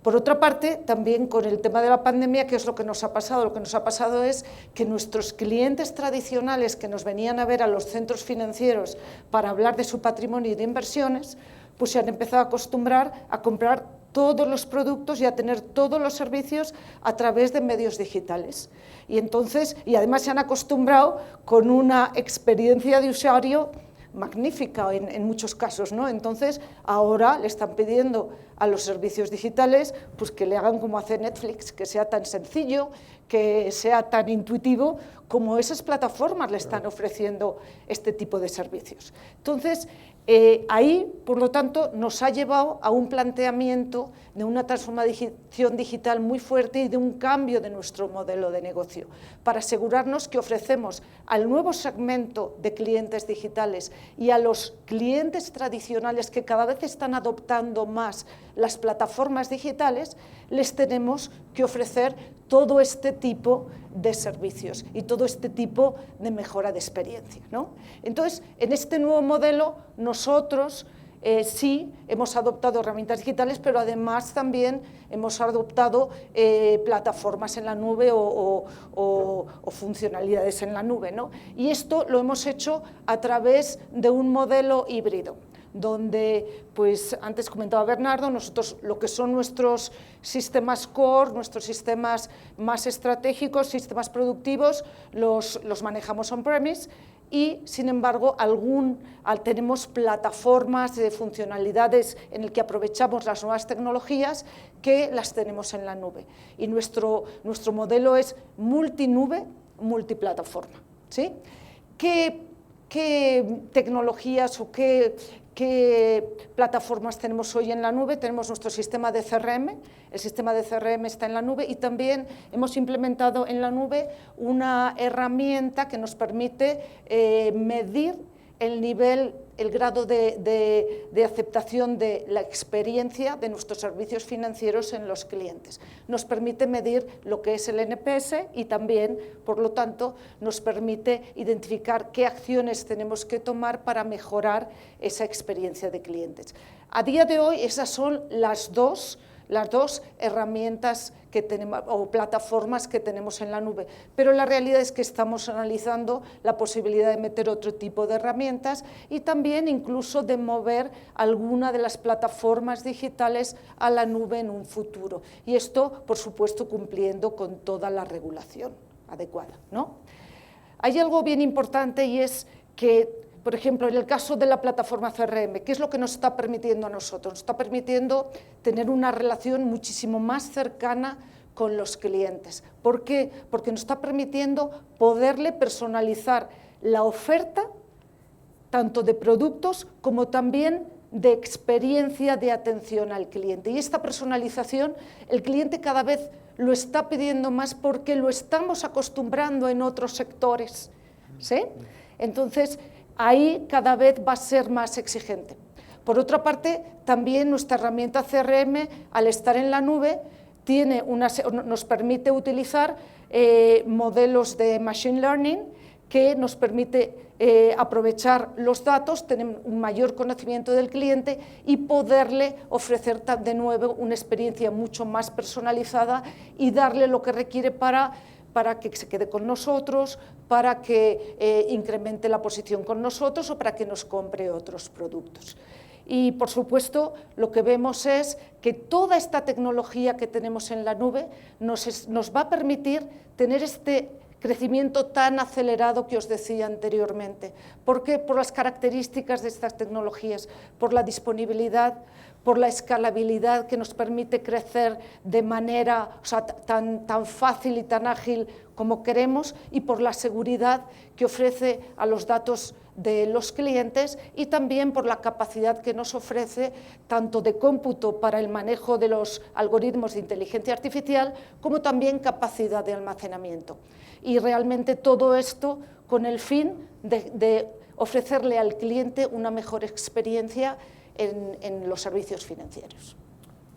Por otra parte, también con el tema de la pandemia, ¿qué es lo que nos ha pasado? Lo que nos ha pasado es que nuestros clientes tradicionales que nos venían a ver a los centros financieros para hablar de su patrimonio y de inversiones, pues se han empezado a acostumbrar a comprar todos los productos y a tener todos los servicios a través de medios digitales. Y además se han acostumbrado con una experiencia de usuario magnífica en muchos casos, ¿no? Entonces, ahora le están pidiendo a los servicios digitales pues, que le hagan como hace Netflix, que sea tan sencillo, que sea tan intuitivo como esas plataformas le están ofreciendo este tipo de servicios. Entonces, ahí, por lo tanto, nos ha llevado a un planteamiento de una transformación digital muy fuerte y de un cambio de nuestro modelo de negocio, para asegurarnos que ofrecemos al nuevo segmento de clientes digitales y a los clientes tradicionales que cada vez están adoptando más las plataformas digitales, les tenemos que ofrecer todo este tipo de servicios y todo este tipo de mejora de experiencia, ¿no? Entonces, en este nuevo modelo, nosotros sí hemos adoptado herramientas digitales, pero además también hemos adoptado plataformas en la nube o funcionalidades en la nube, ¿no? Y esto lo hemos hecho a través de un modelo híbrido, donde, pues antes comentaba Bernardo, nosotros lo que son nuestros sistemas core, nuestros sistemas más estratégicos, sistemas productivos, los manejamos on-premise y, sin embargo, tenemos plataformas de funcionalidades en el que aprovechamos las nuevas tecnologías que las tenemos en la nube. Y nuestro modelo es multinube, multiplataforma, ¿sí? ¿Qué tecnologías o qué plataformas tenemos hoy en la nube? Tenemos nuestro sistema de CRM, el sistema de CRM está en la nube, y también hemos implementado en la nube una herramienta que nos permite medir el nivel, el grado de aceptación de la experiencia de nuestros servicios financieros en los clientes. Nos permite medir lo que es el NPS y también, por lo tanto, nos permite identificar qué acciones tenemos que tomar para mejorar esa experiencia de clientes. A día de hoy, esas son las dos herramientas que tenemos, o plataformas que tenemos en la nube, pero la realidad es que estamos analizando la posibilidad de meter otro tipo de herramientas y también incluso de mover alguna de las plataformas digitales a la nube en un futuro, y esto, por supuesto, cumpliendo con toda la regulación adecuada, ¿no? Hay algo bien importante, y es que, por ejemplo, en el caso de la plataforma CRM, ¿qué es lo que nos está permitiendo a nosotros? Nos está permitiendo tener una relación muchísimo más cercana con los clientes. ¿Por qué? Porque nos está permitiendo poderle personalizar la oferta, tanto de productos como también de experiencia de atención al cliente. Y esta personalización, el cliente cada vez lo está pidiendo más porque lo estamos acostumbrando en otros sectores, ¿sí? Entonces, ahí cada vez va a ser más exigente. Por otra parte, también nuestra herramienta CRM, al estar en la nube, nos permite utilizar modelos de Machine Learning que nos permite aprovechar los datos, tener un mayor conocimiento del cliente y poderle ofrecer de nuevo una experiencia mucho más personalizada y darle lo que requiere para que se quede con nosotros, para que incremente la posición con nosotros o para que nos compre otros productos. Y, por supuesto, lo que vemos es que toda esta tecnología que tenemos en la nube nos va a permitir tener este crecimiento tan acelerado que os decía anteriormente. ¿Por qué? Por las características de estas tecnologías, por la disponibilidad, por la escalabilidad que nos permite crecer de manera tan fácil y tan ágil como queremos, y por la seguridad que ofrece a los datos de los clientes, y también por la capacidad que nos ofrece tanto de cómputo para el manejo de los algoritmos de inteligencia artificial, como también capacidad de almacenamiento. Y realmente todo esto con el fin de ofrecerle al cliente una mejor experiencia en los servicios financieros.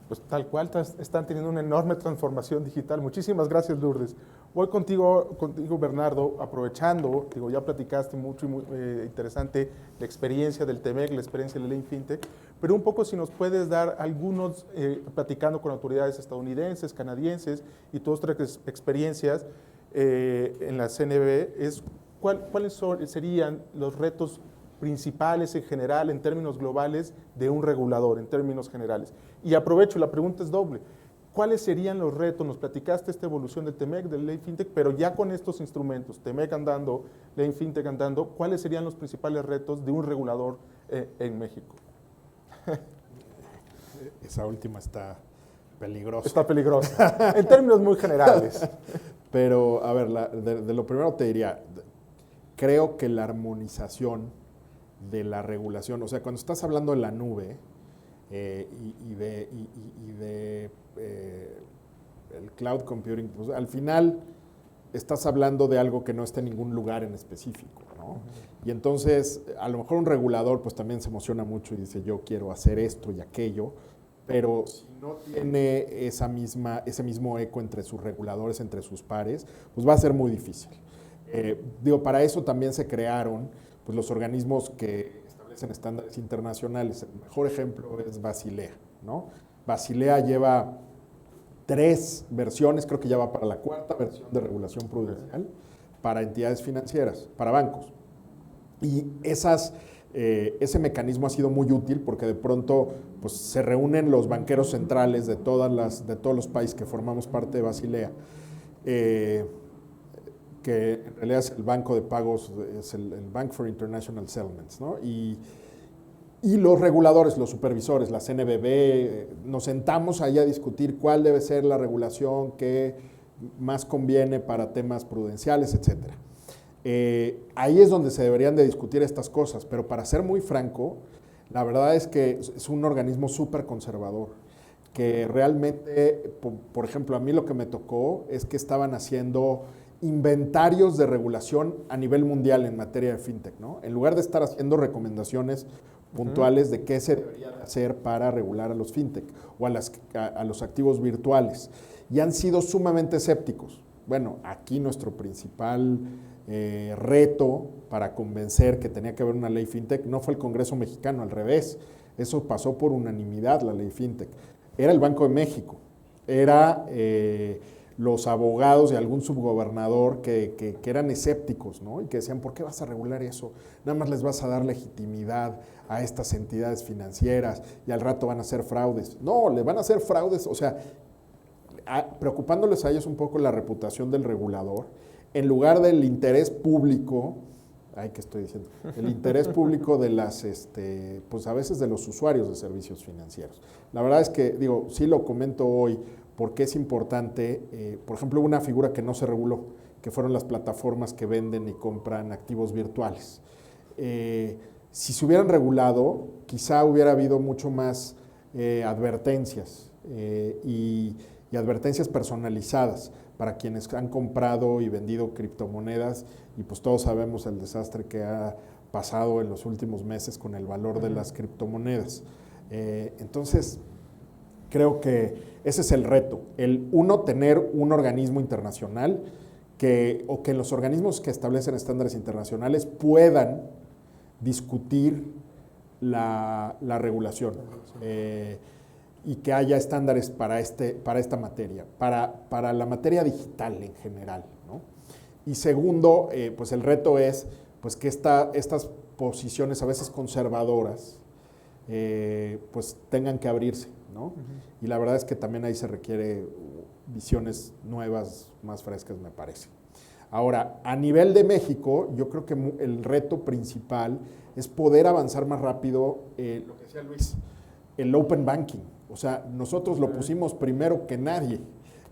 Pues tal cual, están teniendo una enorme transformación digital. Muchísimas gracias, Lourdes. Voy contigo, Bernardo, aprovechando, ya platicaste mucho y muy interesante la experiencia del TEMEC, la experiencia de la ley FinTech, pero un poco si nos puedes dar algunos, platicando con autoridades estadounidenses, canadienses y todas otras experiencias en la CNB, ¿cuáles serían los retos principales en general, en términos globales, de un regulador, en términos generales? Y aprovecho, la pregunta es doble. ¿Cuáles serían los retos? Nos platicaste esta evolución del TEMEC, de la ley FinTech, pero ya con estos instrumentos, TEMEC andando, ley FinTech andando, ¿cuáles serían los principales retos de un regulador en México?
Esa última está peligrosa.
Está peligrosa, en términos muy generales.
Pero, a ver, de lo primero te diría, creo que la armonización de la regulación, o sea, cuando estás hablando de la nube y de el cloud computing, pues al final estás hablando de algo que no está en ningún lugar en específico, ¿no? Y entonces, a lo mejor un regulador pues también se emociona mucho y dice, yo quiero hacer esto y aquello, pero si no tiene ese mismo eco entre sus reguladores, entre sus pares, pues va a ser muy difícil. Para eso también se crearon pues, los organismos que establecen estándares internacionales. El mejor ejemplo es Basilea, ¿no? Basilea lleva 3 versiones, creo que ya va para la 4ª versión de regulación prudencial para entidades financieras, para bancos. Y ese mecanismo ha sido muy útil porque de pronto pues, se reúnen los banqueros centrales de todos los países que formamos parte de Basilea, que en realidad es el banco de pagos, es el Bank for International Settlements, ¿no? Y los reguladores, los supervisores, la CNBV, nos sentamos ahí a discutir cuál debe ser la regulación que más conviene para temas prudenciales, etc.
Ahí es donde se deberían de discutir estas cosas, pero para ser muy franco, la verdad es que es un organismo súper conservador, que realmente, por ejemplo, a mí lo que me tocó es que estaban haciendo inventarios de regulación a nivel mundial en materia de fintech, ¿no? En lugar de estar haciendo recomendaciones puntuales de qué se debería hacer para regular a los fintech o a los activos virtuales. Y han sido sumamente escépticos. Bueno, aquí nuestro principal reto para convencer que tenía que haber una ley fintech no fue el Congreso mexicano, al revés. Eso pasó por unanimidad, la ley fintech. Era el Banco de México, era los abogados y algún subgobernador que eran escépticos, ¿no? Y que decían, ¿por qué vas a regular eso? Nada más les vas a dar legitimidad a estas entidades financieras y al rato van a hacer fraudes. No, le van a hacer fraudes, o sea, preocupándoles a ellos un poco la reputación del regulador, en lugar del interés público, ¿qué estoy diciendo? El interés público de las, pues a veces de los usuarios de servicios financieros. La verdad es que, digo, sí lo comento hoy porque es importante, por ejemplo, una figura que no se reguló, que fueron las plataformas que venden y compran activos virtuales. Si se hubieran regulado, quizá hubiera habido mucho más advertencias y advertencias personalizadas para quienes han comprado y vendido criptomonedas, y pues todos sabemos el desastre que ha pasado en los últimos meses con el valor de las criptomonedas. Entonces, creo que ese es el reto, tener un organismo internacional o que los organismos que establecen estándares internacionales puedan discutir la regulación. Y que haya estándares para esta materia, para la materia digital en general, ¿no? Y segundo, pues el reto es pues que estas posiciones a veces conservadoras pues tengan que abrirse, ¿no? Y la verdad es que también ahí se requiere visiones nuevas, más frescas, me parece. Ahora, a nivel de México, yo creo que el reto principal es poder avanzar más rápido, lo que decía Luis, el open banking. O sea, nosotros lo pusimos primero que nadie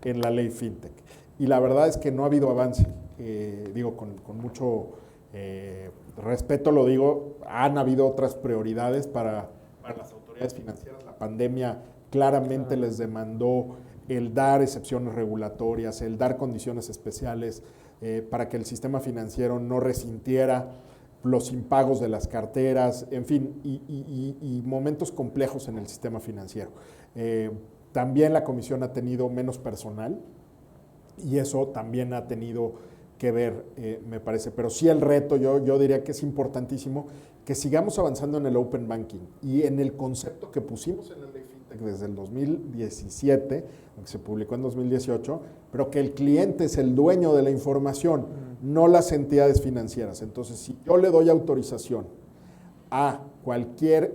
en la ley fintech. Y la verdad es que no ha habido avance. Digo, con mucho respeto lo digo, han habido otras prioridades para las autoridades financieras. La pandemia claramente les demandó el dar excepciones regulatorias, el dar condiciones especiales para que el sistema financiero no resintiera los impagos de las carteras, en fin, y momentos complejos en el sistema financiero. También la comisión ha tenido menos personal y eso también ha tenido que ver, me parece. Pero sí el reto, yo diría que es importantísimo que sigamos avanzando en el open banking y en el concepto que pusimos en la ley fintech desde el 2017, aunque se publicó en 2018, pero que el cliente es el dueño de la información, no las entidades financieras. Entonces, si yo le doy autorización a cualquier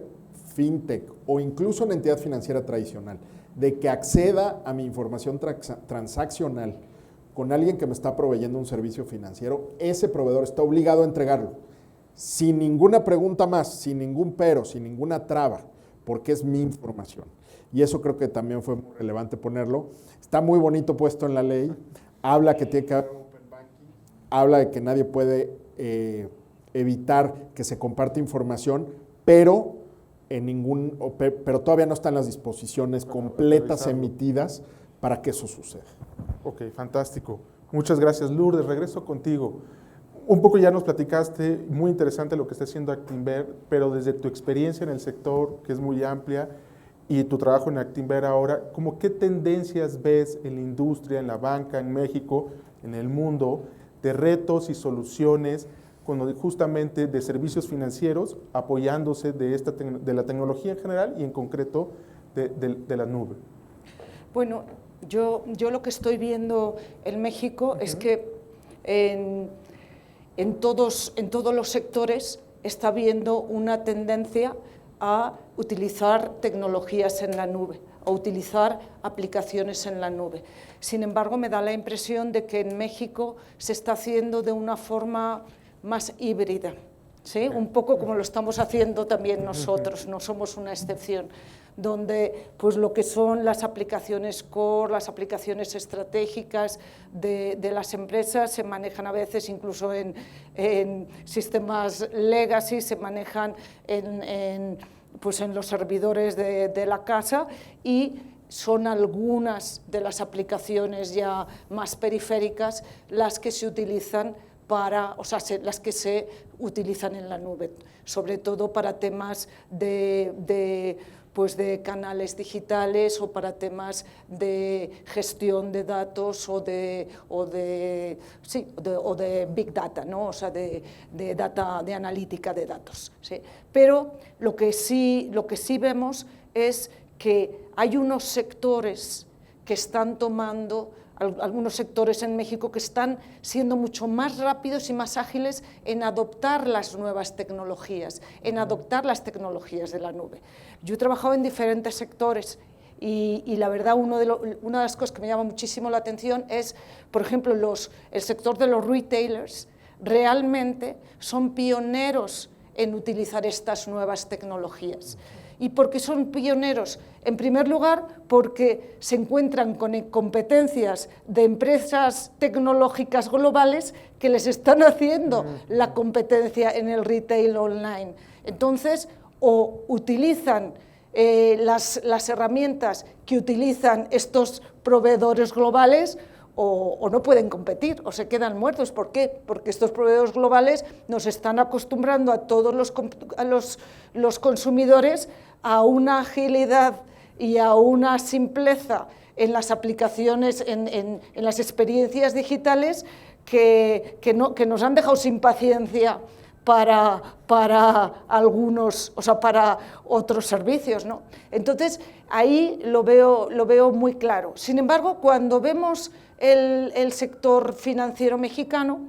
fintech o incluso una entidad financiera tradicional de que acceda a mi información transaccional con alguien que me está proveyendo un servicio financiero, ese proveedor está obligado a entregarlo, sin ninguna pregunta más, sin ningún pero, sin ninguna traba, porque es mi información. Y eso creo que también fue muy relevante ponerlo. Está muy bonito puesto en la ley, habla que tiene que haber open banking, habla de que nadie puede evitar que se comparte información, pero todavía no están las disposiciones completas emitidas para que eso suceda. Ok, fantástico. Muchas gracias, Lourdes. Regreso contigo. Un poco ya nos platicaste, muy interesante lo que está haciendo Actinver, pero desde tu experiencia en el sector, que es muy amplia, y tu trabajo en Actinver ahora, ¿cómo qué tendencias ves en la industria, en la banca, en México, en el mundo, de retos y soluciones justamente de servicios financieros, apoyándose de la tecnología en general y en concreto de la nube?
Bueno, yo lo que estoy viendo en México es que en todos los sectores está habiendo una tendencia a utilizar tecnologías en la nube, a utilizar aplicaciones en la nube. Sin embargo, me da la impresión de que en México se está haciendo de una forma más híbrida, ¿sí? Un poco como lo estamos haciendo también nosotros, no somos una excepción. donde pues, lo que son las aplicaciones core, las aplicaciones estratégicas de las empresas se manejan a veces incluso en sistemas legacy, se manejan pues en los servidores de la casa, y son algunas de las aplicaciones ya más periféricas las que se utilizan las que se utilizan en la nube, sobre todo para temas de canales digitales o para temas de gestión de datos o de big data, ¿no? O sea, de analítica de datos, ¿sí? Pero lo que sí vemos es que hay unos sectores que están tomando, algunos sectores en México que están siendo mucho más rápidos y más ágiles en adoptar las nuevas tecnologías, en adoptar las tecnologías de la nube. Yo he trabajado en diferentes sectores y la verdad una de las cosas que me llama muchísimo la atención es, por ejemplo, el sector de los retailers. Realmente son pioneros en utilizar estas nuevas tecnologías. ¿Y por qué son pioneros? En primer lugar, porque se encuentran con competencias de empresas tecnológicas globales que les están haciendo la competencia en el retail online. Entonces, o utilizan las herramientas que utilizan estos proveedores globales, o no pueden competir, o se quedan muertos. ¿Por qué? Porque estos proveedores globales nos están acostumbrando a todos los consumidores a una agilidad y a una simpleza en las aplicaciones, en las experiencias digitales que nos han dejado sin paciencia para algunos, o sea, para otros servicios, ¿no? Entonces, ahí lo veo muy claro. Sin embargo, cuando vemos el sector financiero mexicano,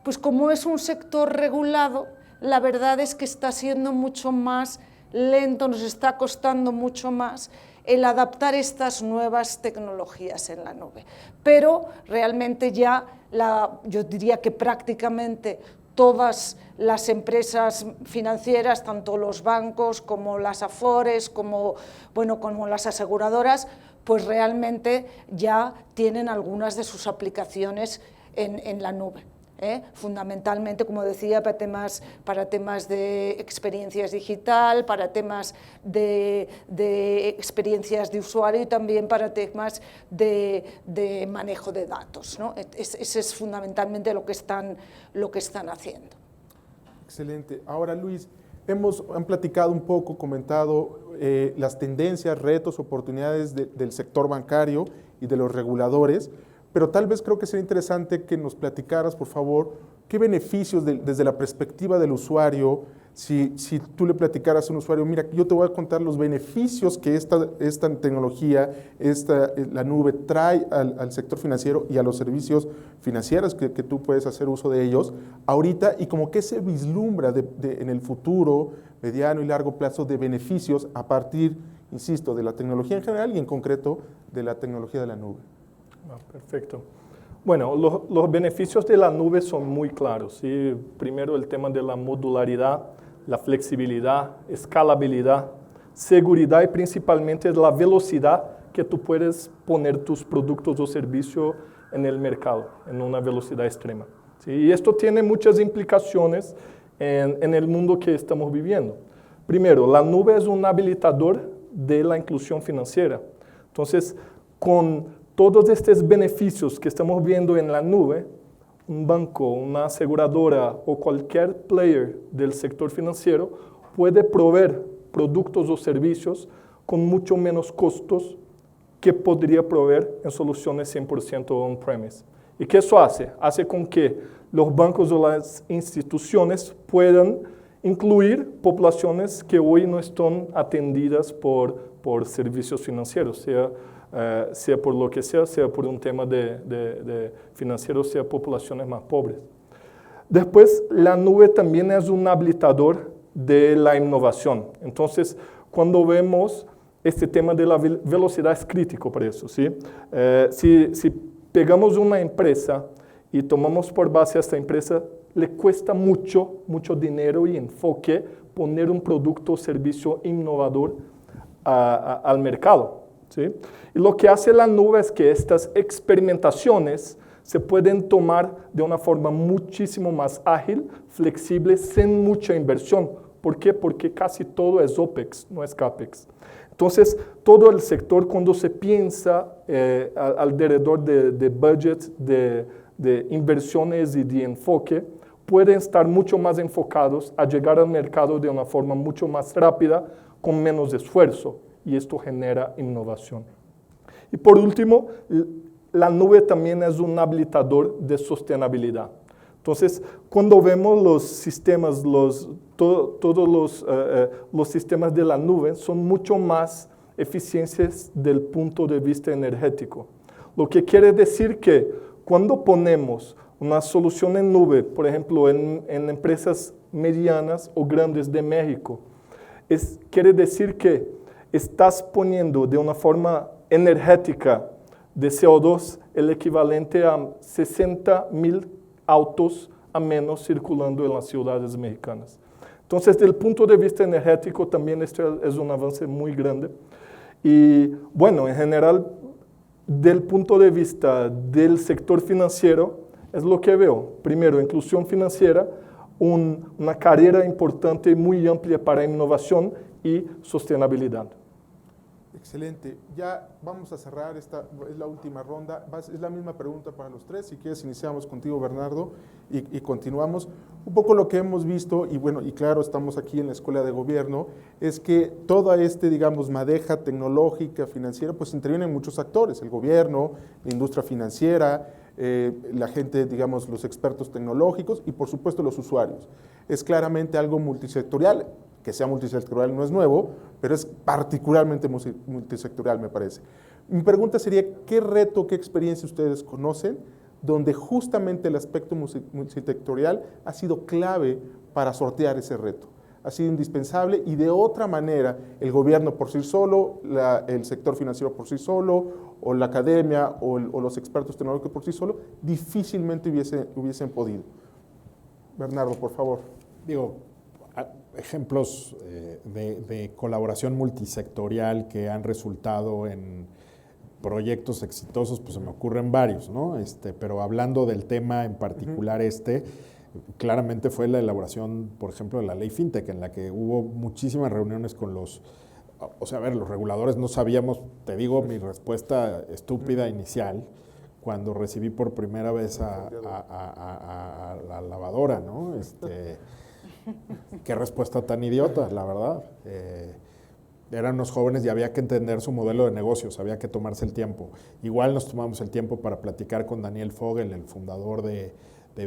pues como es un sector regulado, la verdad es que está siendo mucho más lento, nos está costando mucho más el adaptar estas nuevas tecnologías en la nube. Pero realmente ya, yo diría que prácticamente todas las empresas financieras, tanto los bancos como las Afores, como las aseguradoras, pues realmente ya tienen algunas de sus aplicaciones en la nube. Fundamentalmente, como decía, para temas de experiencias digital, para temas de experiencias de usuario y también para temas de manejo de datos, ¿no? Ese es fundamentalmente lo que están haciendo.
Excelente. Ahora, Luis, han platicado un poco, comentado las tendencias, retos, oportunidades del sector bancario y de los reguladores, pero tal vez creo que sería interesante que nos platicaras, por favor, qué beneficios desde la perspectiva del usuario, si tú le platicaras a un usuario, mira, yo te voy a contar los beneficios que esta tecnología, la nube trae al sector financiero y a los servicios financieros que tú puedes hacer uso de ellos ahorita, y como que se vislumbra en el futuro, mediano y largo plazo, de beneficios a partir, insisto, de la tecnología en general y en concreto de la tecnología de la nube.
Perfecto. Bueno, los beneficios de la nube son muy claros, ¿sí? Primero, el tema de la modularidad, la flexibilidad, escalabilidad, seguridad y principalmente la velocidad que tú puedes poner tus productos o servicios en el mercado, en una velocidad extrema, ¿sí? Y esto tiene muchas implicaciones en el mundo que estamos viviendo. Primero, la nube es un habilitador de la inclusión financiera. Entonces, con todos estos beneficios que estamos viendo en la nube, un banco, una aseguradora o cualquier player del sector financiero puede proveer productos o servicios con mucho menos costos que podría proveer en soluciones 100% on-premise. ¿Y qué eso hace? Hace con que los bancos o las instituciones puedan incluir poblaciones que hoy no están atendidas por servicios financieros, sea por lo que sea por un tema de financiero, sea poblaciones más pobres. Después, la nube también es un habilitador de la innovación. Entonces, cuando vemos este tema de la velocidad es crítico para eso, ¿sí? Si pegamos una empresa y tomamos por base a esta empresa, le cuesta mucho dinero y enfoque poner un producto o servicio innovador al mercado, ¿sí? Y lo que hace la nube es que estas experimentaciones se pueden tomar de una forma muchísimo más ágil, flexible, sin mucha inversión. ¿Por qué? Porque casi todo es OPEX, no es CAPEX. Entonces, todo el sector, cuando se piensa alrededor de budgets, de inversiones y de enfoque, pueden estar mucho más enfocados a llegar al mercado de una forma mucho más rápida, con menos esfuerzo, y esto genera innovación. Y por último, la nube también es un habilitador de sostenibilidad. Entonces, cuando vemos los sistemas, todos los sistemas de la nube son mucho más eficientes del punto de vista energético. Lo que quiere decir que cuando ponemos una solución en nube, por ejemplo, en empresas medianas o grandes de México, quiere decir que estás poniendo de una forma energética de CO2 el equivalente a 60,000 autos a menos circulando en las ciudades mexicanas. Entonces, desde el punto de vista energético, también esto es un avance muy grande. Y bueno, en general, del punto de vista del sector financiero, es lo que veo. Primero, inclusión financiera, una carrera importante, muy amplia para innovación y sostenibilidad.
Excelente. Ya vamos a cerrar, esta es la última ronda. Es la misma pregunta para los tres. Si quieres, iniciamos contigo, Bernardo, y continuamos. Un poco lo que hemos visto, y bueno, y claro, estamos aquí en la Escuela de Gobierno, es que toda digamos, madeja tecnológica, financiera, pues intervienen muchos actores, el gobierno, la industria financiera, la gente, digamos, los expertos tecnológicos y, por supuesto, los usuarios. Es claramente algo multisectorial. Que sea multisectorial no es nuevo, pero es particularmente multisectorial, me parece. Mi pregunta sería, ¿qué reto, qué experiencia ustedes conocen donde justamente el aspecto multisectorial ha sido clave para sortear ese reto? Ha sido indispensable y de otra manera el gobierno por sí solo, el sector financiero por sí solo, o la academia o los expertos tecnológicos por sí solo, difícilmente hubiesen podido. Bernardo, por favor.
Digo, ejemplos de colaboración multisectorial que han resultado en proyectos exitosos, pues se me ocurren varios, ¿no? Pero hablando del tema en particular, claramente fue la elaboración, por ejemplo, de la ley FinTech, en la que hubo muchísimas reuniones con los reguladores no sabíamos, te digo, mi respuesta estúpida inicial, cuando recibí por primera vez a la lavadora, ¿no? Qué respuesta tan idiota, la verdad. Eran unos jóvenes y había que entender su modelo de negocios, había que tomarse el tiempo. Igual nos tomamos el tiempo para platicar con Daniel Fogel, el fundador de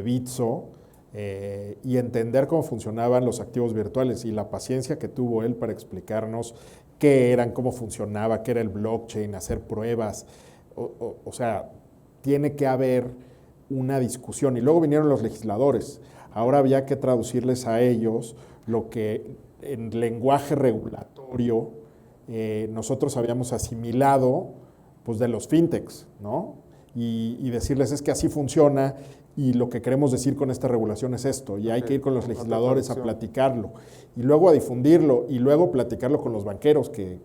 Bitso, y entender cómo funcionaban los activos virtuales y la paciencia que tuvo él para explicarnos qué eran, cómo funcionaba, qué era el blockchain, hacer pruebas. O sea, tiene que haber una discusión. Y luego vinieron los legisladores. Ahora había que traducirles a ellos lo que en lenguaje regulatorio nosotros habíamos asimilado pues, de los fintechs, ¿no? Y decirles es que así funciona y lo que queremos decir con esta regulación es esto, y hay que ir con los legisladores a platicarlo, y luego a difundirlo, y luego platicarlo con los banqueros, que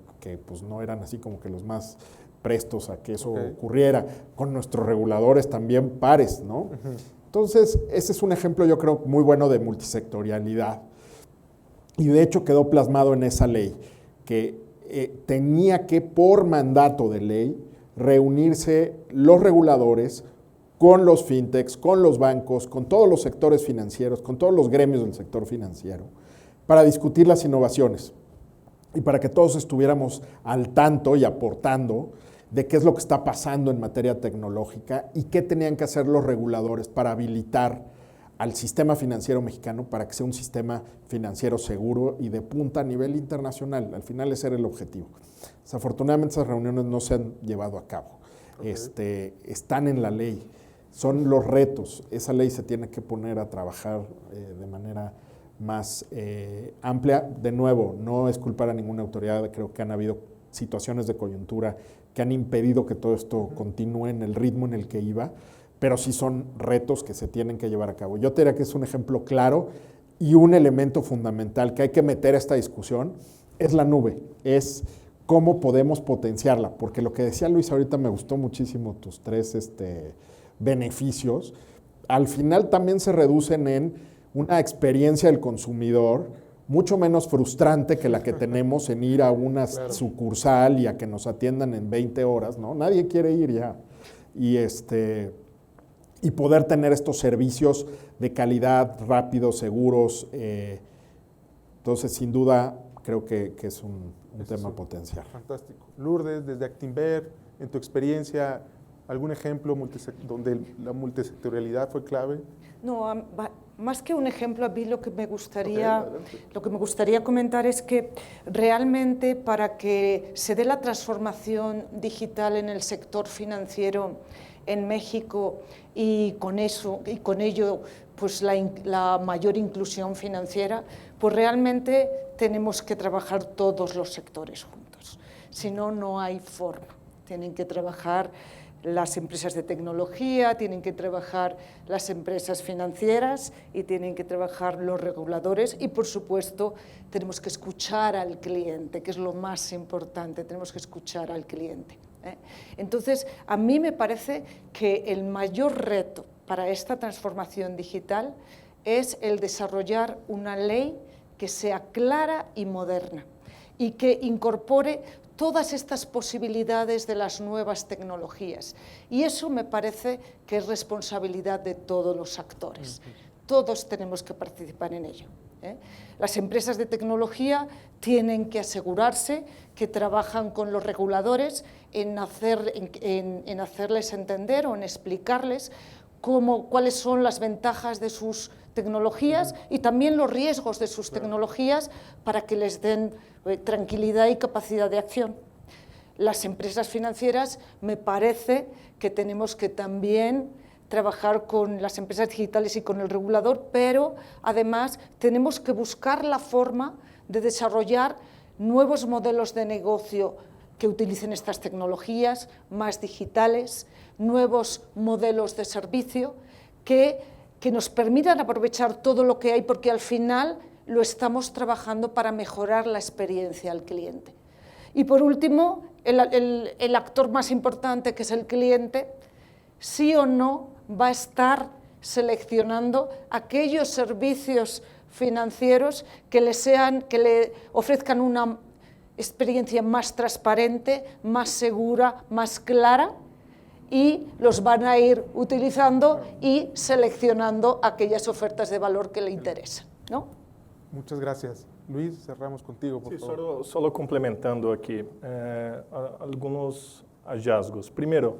pues no eran así como que los más prestos a que eso ocurriera, con nuestros reguladores también pares, ¿no? Entonces, ese es un ejemplo, yo creo, muy bueno de multisectorialidad. Y de hecho quedó plasmado en esa ley, que tenía que, por mandato de ley, reunirse los reguladores con los fintechs, con los bancos, con todos los sectores financieros, con todos los gremios del sector financiero, para discutir las innovaciones y para que todos estuviéramos al tanto y aportando de qué es lo que está pasando en materia tecnológica y qué tenían que hacer los reguladores para habilitar al sistema financiero mexicano para que sea un sistema financiero seguro y de punta a nivel internacional. Al final ese era el objetivo. Desafortunadamente esas reuniones no se han llevado a cabo. Están en la ley, son los retos. Esa ley se tiene que poner a trabajar de manera más amplia. De nuevo, no es culpar a ninguna autoridad, creo que han habido situaciones de coyuntura que han impedido que todo esto continúe en el ritmo en el que iba, pero sí son retos que se tienen que llevar a cabo. Yo te diría que es un ejemplo claro y un elemento fundamental que hay que meter a esta discusión es la nube, es
cómo podemos potenciarla, porque lo que decía Luis ahorita me gustó muchísimo, tus tres beneficios, al final también se reducen en una experiencia del consumidor mucho menos frustrante que la que tenemos en ir a una sucursal y a que nos atiendan en 20 horas, ¿no? Nadie quiere ir ya. Y poder tener estos servicios de calidad, rápidos, seguros. Entonces, sin duda, creo que es un tema potencial.
Fantástico. Lourdes, desde Actinver, en tu experiencia, ¿algún ejemplo donde la multisectorialidad fue clave?
No, más que un ejemplo, a mí lo que me gustaría comentar es que realmente para que se dé la transformación digital en el sector financiero en México y con ello pues la mayor inclusión financiera, pues realmente tenemos que trabajar todos los sectores juntos. Si no, no hay forma. Tienen que trabajar las empresas de tecnología, tienen que trabajar las empresas financieras y tienen que trabajar los reguladores y, por supuesto, tenemos que escuchar al cliente, que es lo más importante, tenemos que escuchar al cliente. Entonces, a mí me parece que el mayor reto para esta transformación digital es el desarrollar una ley que sea clara y moderna y que incorpore todas estas posibilidades de las nuevas tecnologías. Y eso me parece que es responsabilidad de todos los actores. Todos tenemos que participar en ello. Las empresas de tecnología tienen que asegurarse que trabajan con los reguladores en hacerles entender o en explicarles cuáles son las ventajas de sus tecnologías y también los riesgos de sus tecnologías para que les den tranquilidad y capacidad de acción. Las empresas financieras me parece que tenemos que también trabajar con las empresas digitales y con el regulador, pero además tenemos que buscar la forma de desarrollar nuevos modelos de negocio que utilicen estas tecnologías más digitales, nuevos modelos de servicio que nos permitan aprovechar todo lo que hay, porque al final lo estamos trabajando para mejorar la experiencia al cliente. Y por último, el actor más importante, que es el cliente, sí o no va a estar seleccionando aquellos servicios financieros que le ofrezcan una experiencia más transparente, más segura, más clara, y los van a ir utilizando y seleccionando aquellas ofertas de valor que le interesan, ¿no?
Muchas gracias. Luis, cerramos contigo, por favor.
Solo complementando aquí algunos hallazgos. Primero,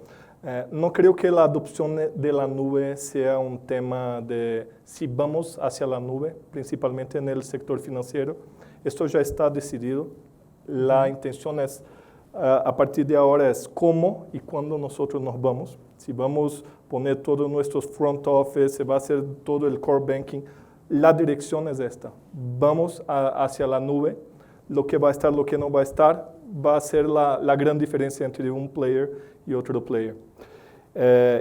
no creo que la adopción de la nube sea un tema de si vamos hacia la nube, principalmente en el sector financiero. Esto ya está decidido. La intención es, a partir de ahora, es cómo y cuándo nosotros nos vamos. Si vamos a poner todos nuestros front office, se va a hacer todo el core banking. La dirección es esta. Vamos hacia la nube. Lo que va a estar, lo que no va a estar, va a ser la gran diferencia entre un player y otro player.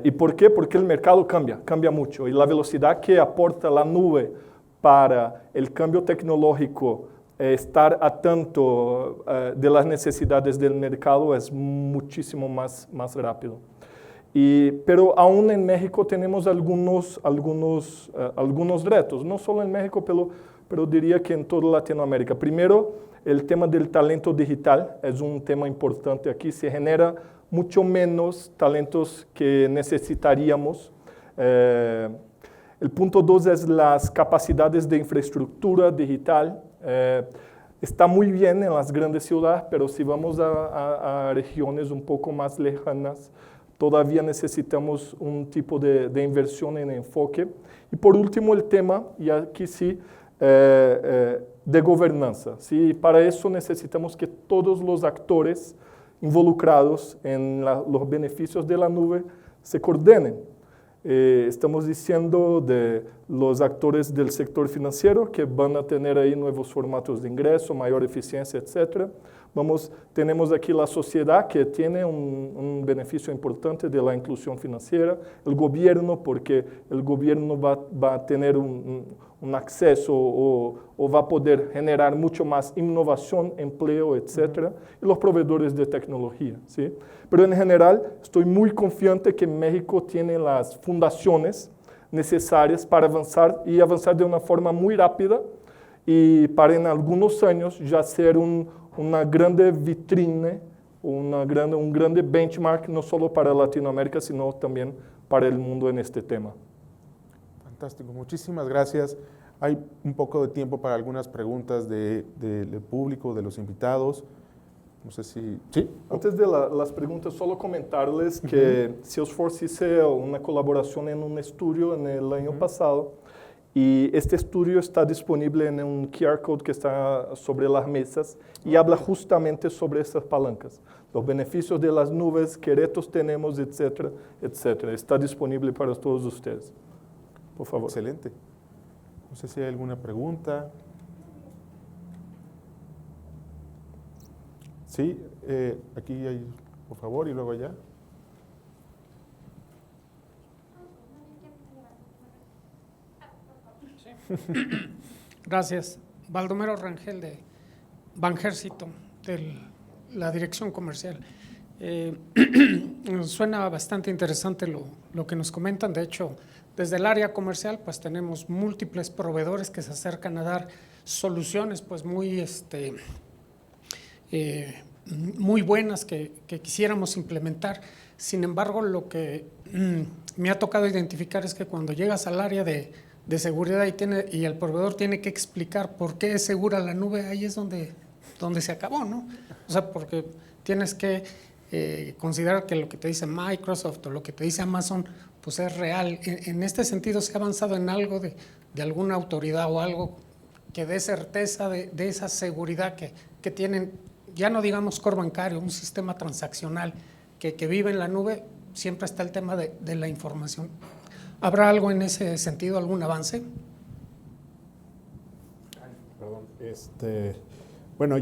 ¿Y por qué? Porque el mercado cambia mucho. Y la velocidad que aporta la nube para el cambio tecnológico, estar atento de las necesidades del mercado es muchísimo más rápido. Pero aún en México tenemos algunos retos, no solo en México, pero diría que en toda Latinoamérica. Primero, el tema del talento digital es un tema importante aquí. Se genera mucho menos talentos que necesitaríamos. El punto 2 es las capacidades de infraestructura digital. Está muy bien en las grandes ciudades, pero si vamos a regiones un poco más lejanas, todavía necesitamos un tipo de inversión en enfoque. Y por último, el tema, y aquí sí, de gobernanza. ¿Sí? Para eso necesitamos que todos los actores involucrados en los beneficios de la nube se coordenen. Estamos diciendo de los actores del sector financiero que van a tener ahí nuevos formatos de ingreso, mayor eficiencia, etc. Tenemos aquí la sociedad que tiene un beneficio importante de la inclusión financiera, el gobierno porque el gobierno va a tener un acceso o va a poder generar mucho más innovación, empleo, etcétera, y los proveedores de tecnología, ¿sí? Pero en general estoy muy confiante que México tiene las fundaciones necesarias para avanzar y avanzar de una forma muy rápida y para en algunos años ya ser una grande vitrine, un grande benchmark, no solo para Latinoamérica, sino también para el mundo en este tema.
Fantástico, muchísimas gracias. Hay un poco de tiempo para algunas preguntas del público, de los invitados. No sé si... ¿Sí?
Antes de las preguntas, solo comentarles que Salesforce hizo una colaboración en un estudio en el año pasado y este estudio está disponible en un QR code que está sobre las mesas y habla justamente sobre estas palancas, los beneficios de las nubes, qué retos tenemos, etcétera, etcétera. Está disponible para todos ustedes. Por favor.
Excelente. No sé si hay alguna pregunta. Sí, aquí hay, por favor, y luego allá.
Gracias. Baldomero Rangel de Banjército, de la Dirección Comercial. Suena bastante interesante lo que nos comentan. De hecho, desde el área comercial, pues tenemos múltiples proveedores que se acercan a dar soluciones, pues muy buenas que quisiéramos implementar. Sin embargo, lo que me ha tocado identificar es que cuando llegas al área de seguridad y el proveedor tiene que explicar por qué es segura la nube, ahí es donde se acabó, ¿no? O sea, porque tienes que considerar que lo que te dice Microsoft o lo que te dice Amazon, pues es real. En este sentido, ¿se ha avanzado en algo de alguna autoridad o algo que dé certeza de esa seguridad que tienen, ya no digamos core bancario, un sistema transaccional que vive en la nube? Siempre está el tema de la información. ¿Habrá algo en ese sentido, algún avance?
Perdón. Bueno,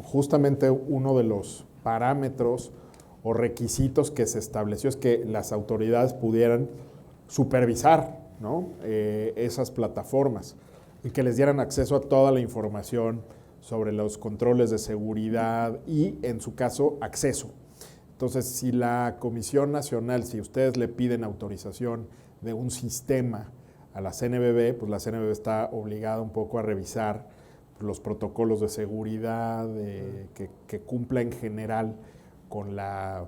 justamente uno de los parámetros o requisitos que se estableció es que las autoridades pudieran supervisar, ¿no?, esas plataformas y que les dieran acceso a toda la información sobre los controles de seguridad y, en su caso, acceso. Entonces, si la Comisión Nacional, si ustedes le piden autorización de un sistema a la CNBV, pues la CNBV está obligada un poco a revisar los protocolos de seguridad que cumpla en general con las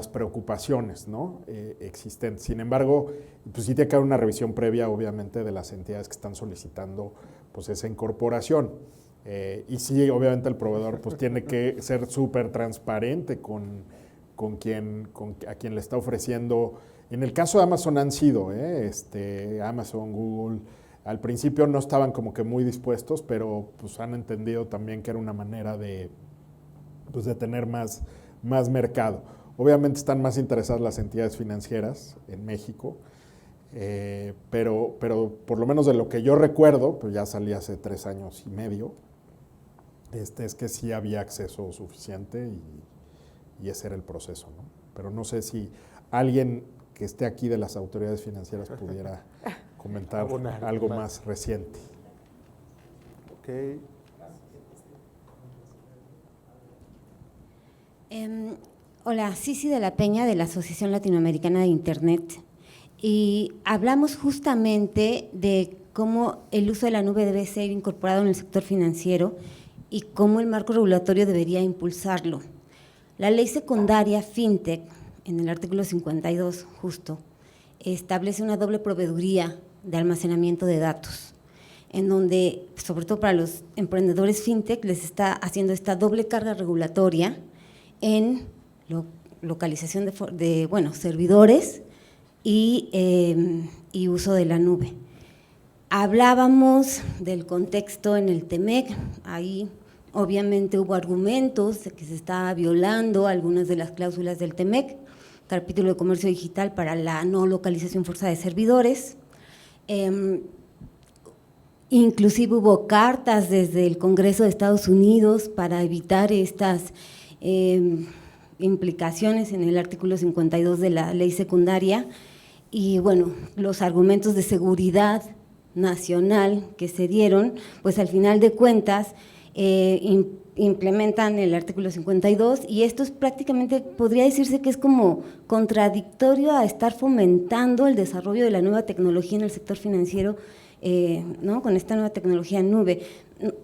preocupaciones, ¿no?, existentes. Sin embargo, pues sí tiene que haber una revisión previa, obviamente, de las entidades que están solicitando pues esa incorporación. Y sí, obviamente el proveedor pues tiene que ser súper transparente a quien le está ofreciendo. En el caso de Amazon han sido, Amazon, Google, al principio no estaban como que muy dispuestos, pero pues han entendido también que era una manera de tener más mercado. Obviamente están más interesadas las entidades financieras en México, pero por lo menos de lo que yo recuerdo, pues ya salí hace 3 años y medio, es que sí había acceso suficiente y ese era el proceso, ¿no? Pero no sé si alguien que esté aquí de las autoridades financieras pudiera comentar algo más reciente.
Ok.
Hola, Cici de la Peña de la Asociación Latinoamericana de Internet, y hablamos justamente de cómo el uso de la nube debe ser incorporado en el sector financiero y cómo el marco regulatorio debería impulsarlo. La ley secundaria FinTech, en el artículo 52 justo, establece una doble proveeduría de almacenamiento de datos, en donde, sobre todo para los emprendedores FinTech, les está haciendo esta doble carga regulatoria en localización de servidores y uso de la nube. Hablábamos del contexto en el TEMEC, ahí obviamente hubo argumentos de que se estaba violando algunas de las cláusulas del TEMEC, capítulo de comercio digital para la no localización forzada de servidores. Inclusive hubo cartas desde el Congreso de Estados Unidos para evitar estas implicaciones en el artículo 52 de la ley secundaria. Y bueno, los argumentos de seguridad nacional que se dieron, pues al final de cuentas implementan el artículo 52 y esto es prácticamente, podría decirse que es como contradictorio a estar fomentando el desarrollo de la nueva tecnología en el sector financiero, ¿no? Con esta nueva tecnología en nube.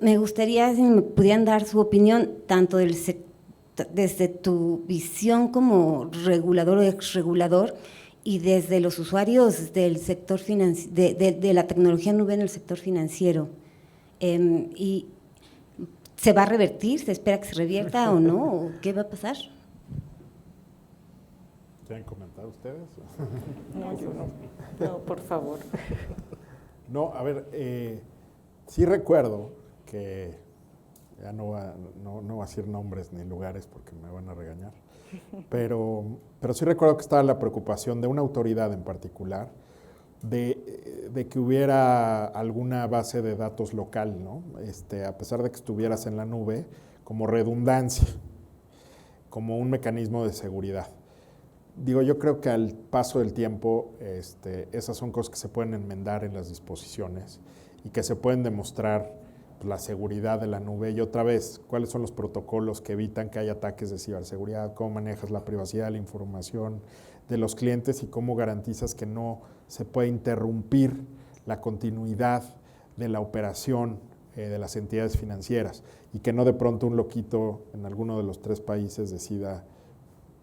Me gustaría si me pudieran dar su opinión tanto desde tu visión como regulador o exregulador y desde los usuarios del sector de la tecnología en nube en el sector financiero. Y ¿se va a revertir? ¿Se espera que se revierta o no? ¿O qué va a pasar?
¿Quieren comentar ustedes?
No, yo no. No, por favor.
No, a ver, sí recuerdo que, ya no voy a decir nombres ni lugares porque me van a regañar, pero sí recuerdo que estaba la preocupación de una autoridad en particular de que hubiera alguna base de datos local, ¿no? A pesar de que estuvieras en la nube, como redundancia, como un mecanismo de seguridad. Digo, yo creo que al paso del tiempo, esas son cosas que se pueden enmendar en las disposiciones y que se pueden demostrar pues, la seguridad de la nube. Y otra vez, ¿cuáles son los protocolos que evitan que haya ataques de ciberseguridad? ¿Cómo manejas la privacidad de la información de los clientes y cómo garantizas que no se puede interrumpir la continuidad de la operación de las entidades financieras y que no de pronto un loquito en alguno de los 3 países decida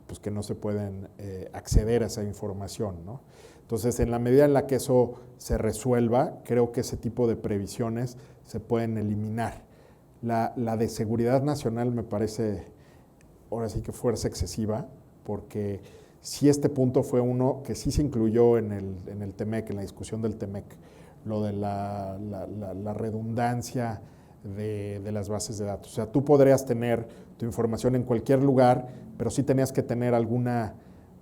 pues, que no se pueden acceder a esa información, ¿no? Entonces, en la medida en la que eso se resuelva, creo que ese tipo de previsiones se pueden eliminar. La de seguridad nacional me parece, ahora sí que fuerza excesiva, porque sí este punto fue uno que sí se incluyó en el TEMEC, en la discusión del TEMEC, lo de la redundancia de las bases de datos. O sea, tú podrías tener tu información en cualquier lugar, pero sí tenías que tener alguna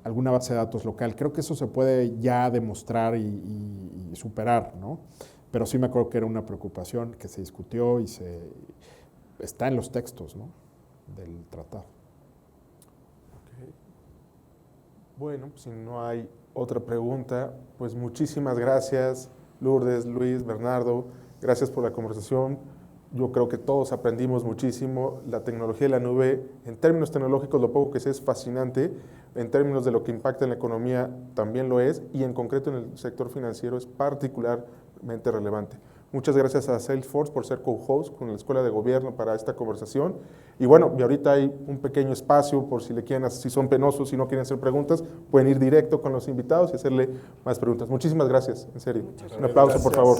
base de datos local. Creo que eso se puede ya demostrar y superar, ¿no? Pero sí me acuerdo que era una preocupación que se discutió y está en los textos, ¿no? Del tratado.
Okay. Bueno, pues si no hay otra pregunta, pues muchísimas gracias, Lourdes, Luis, Bernardo, gracias por la conversación. Yo creo que todos aprendimos muchísimo. La tecnología de la nube, en términos tecnológicos, lo poco que sé es fascinante. En términos de lo que impacta en la economía, también lo es. Y en concreto en el sector financiero es particularmente relevante. Muchas gracias a Salesforce por ser co-host con la Escuela de Gobierno para esta conversación. Y bueno, y ahorita hay un pequeño espacio por si le quieren, si son penosos, si no quieren hacer preguntas, pueden ir directo con los invitados y hacerle más preguntas. Muchísimas gracias, en serio. Un aplauso, por favor.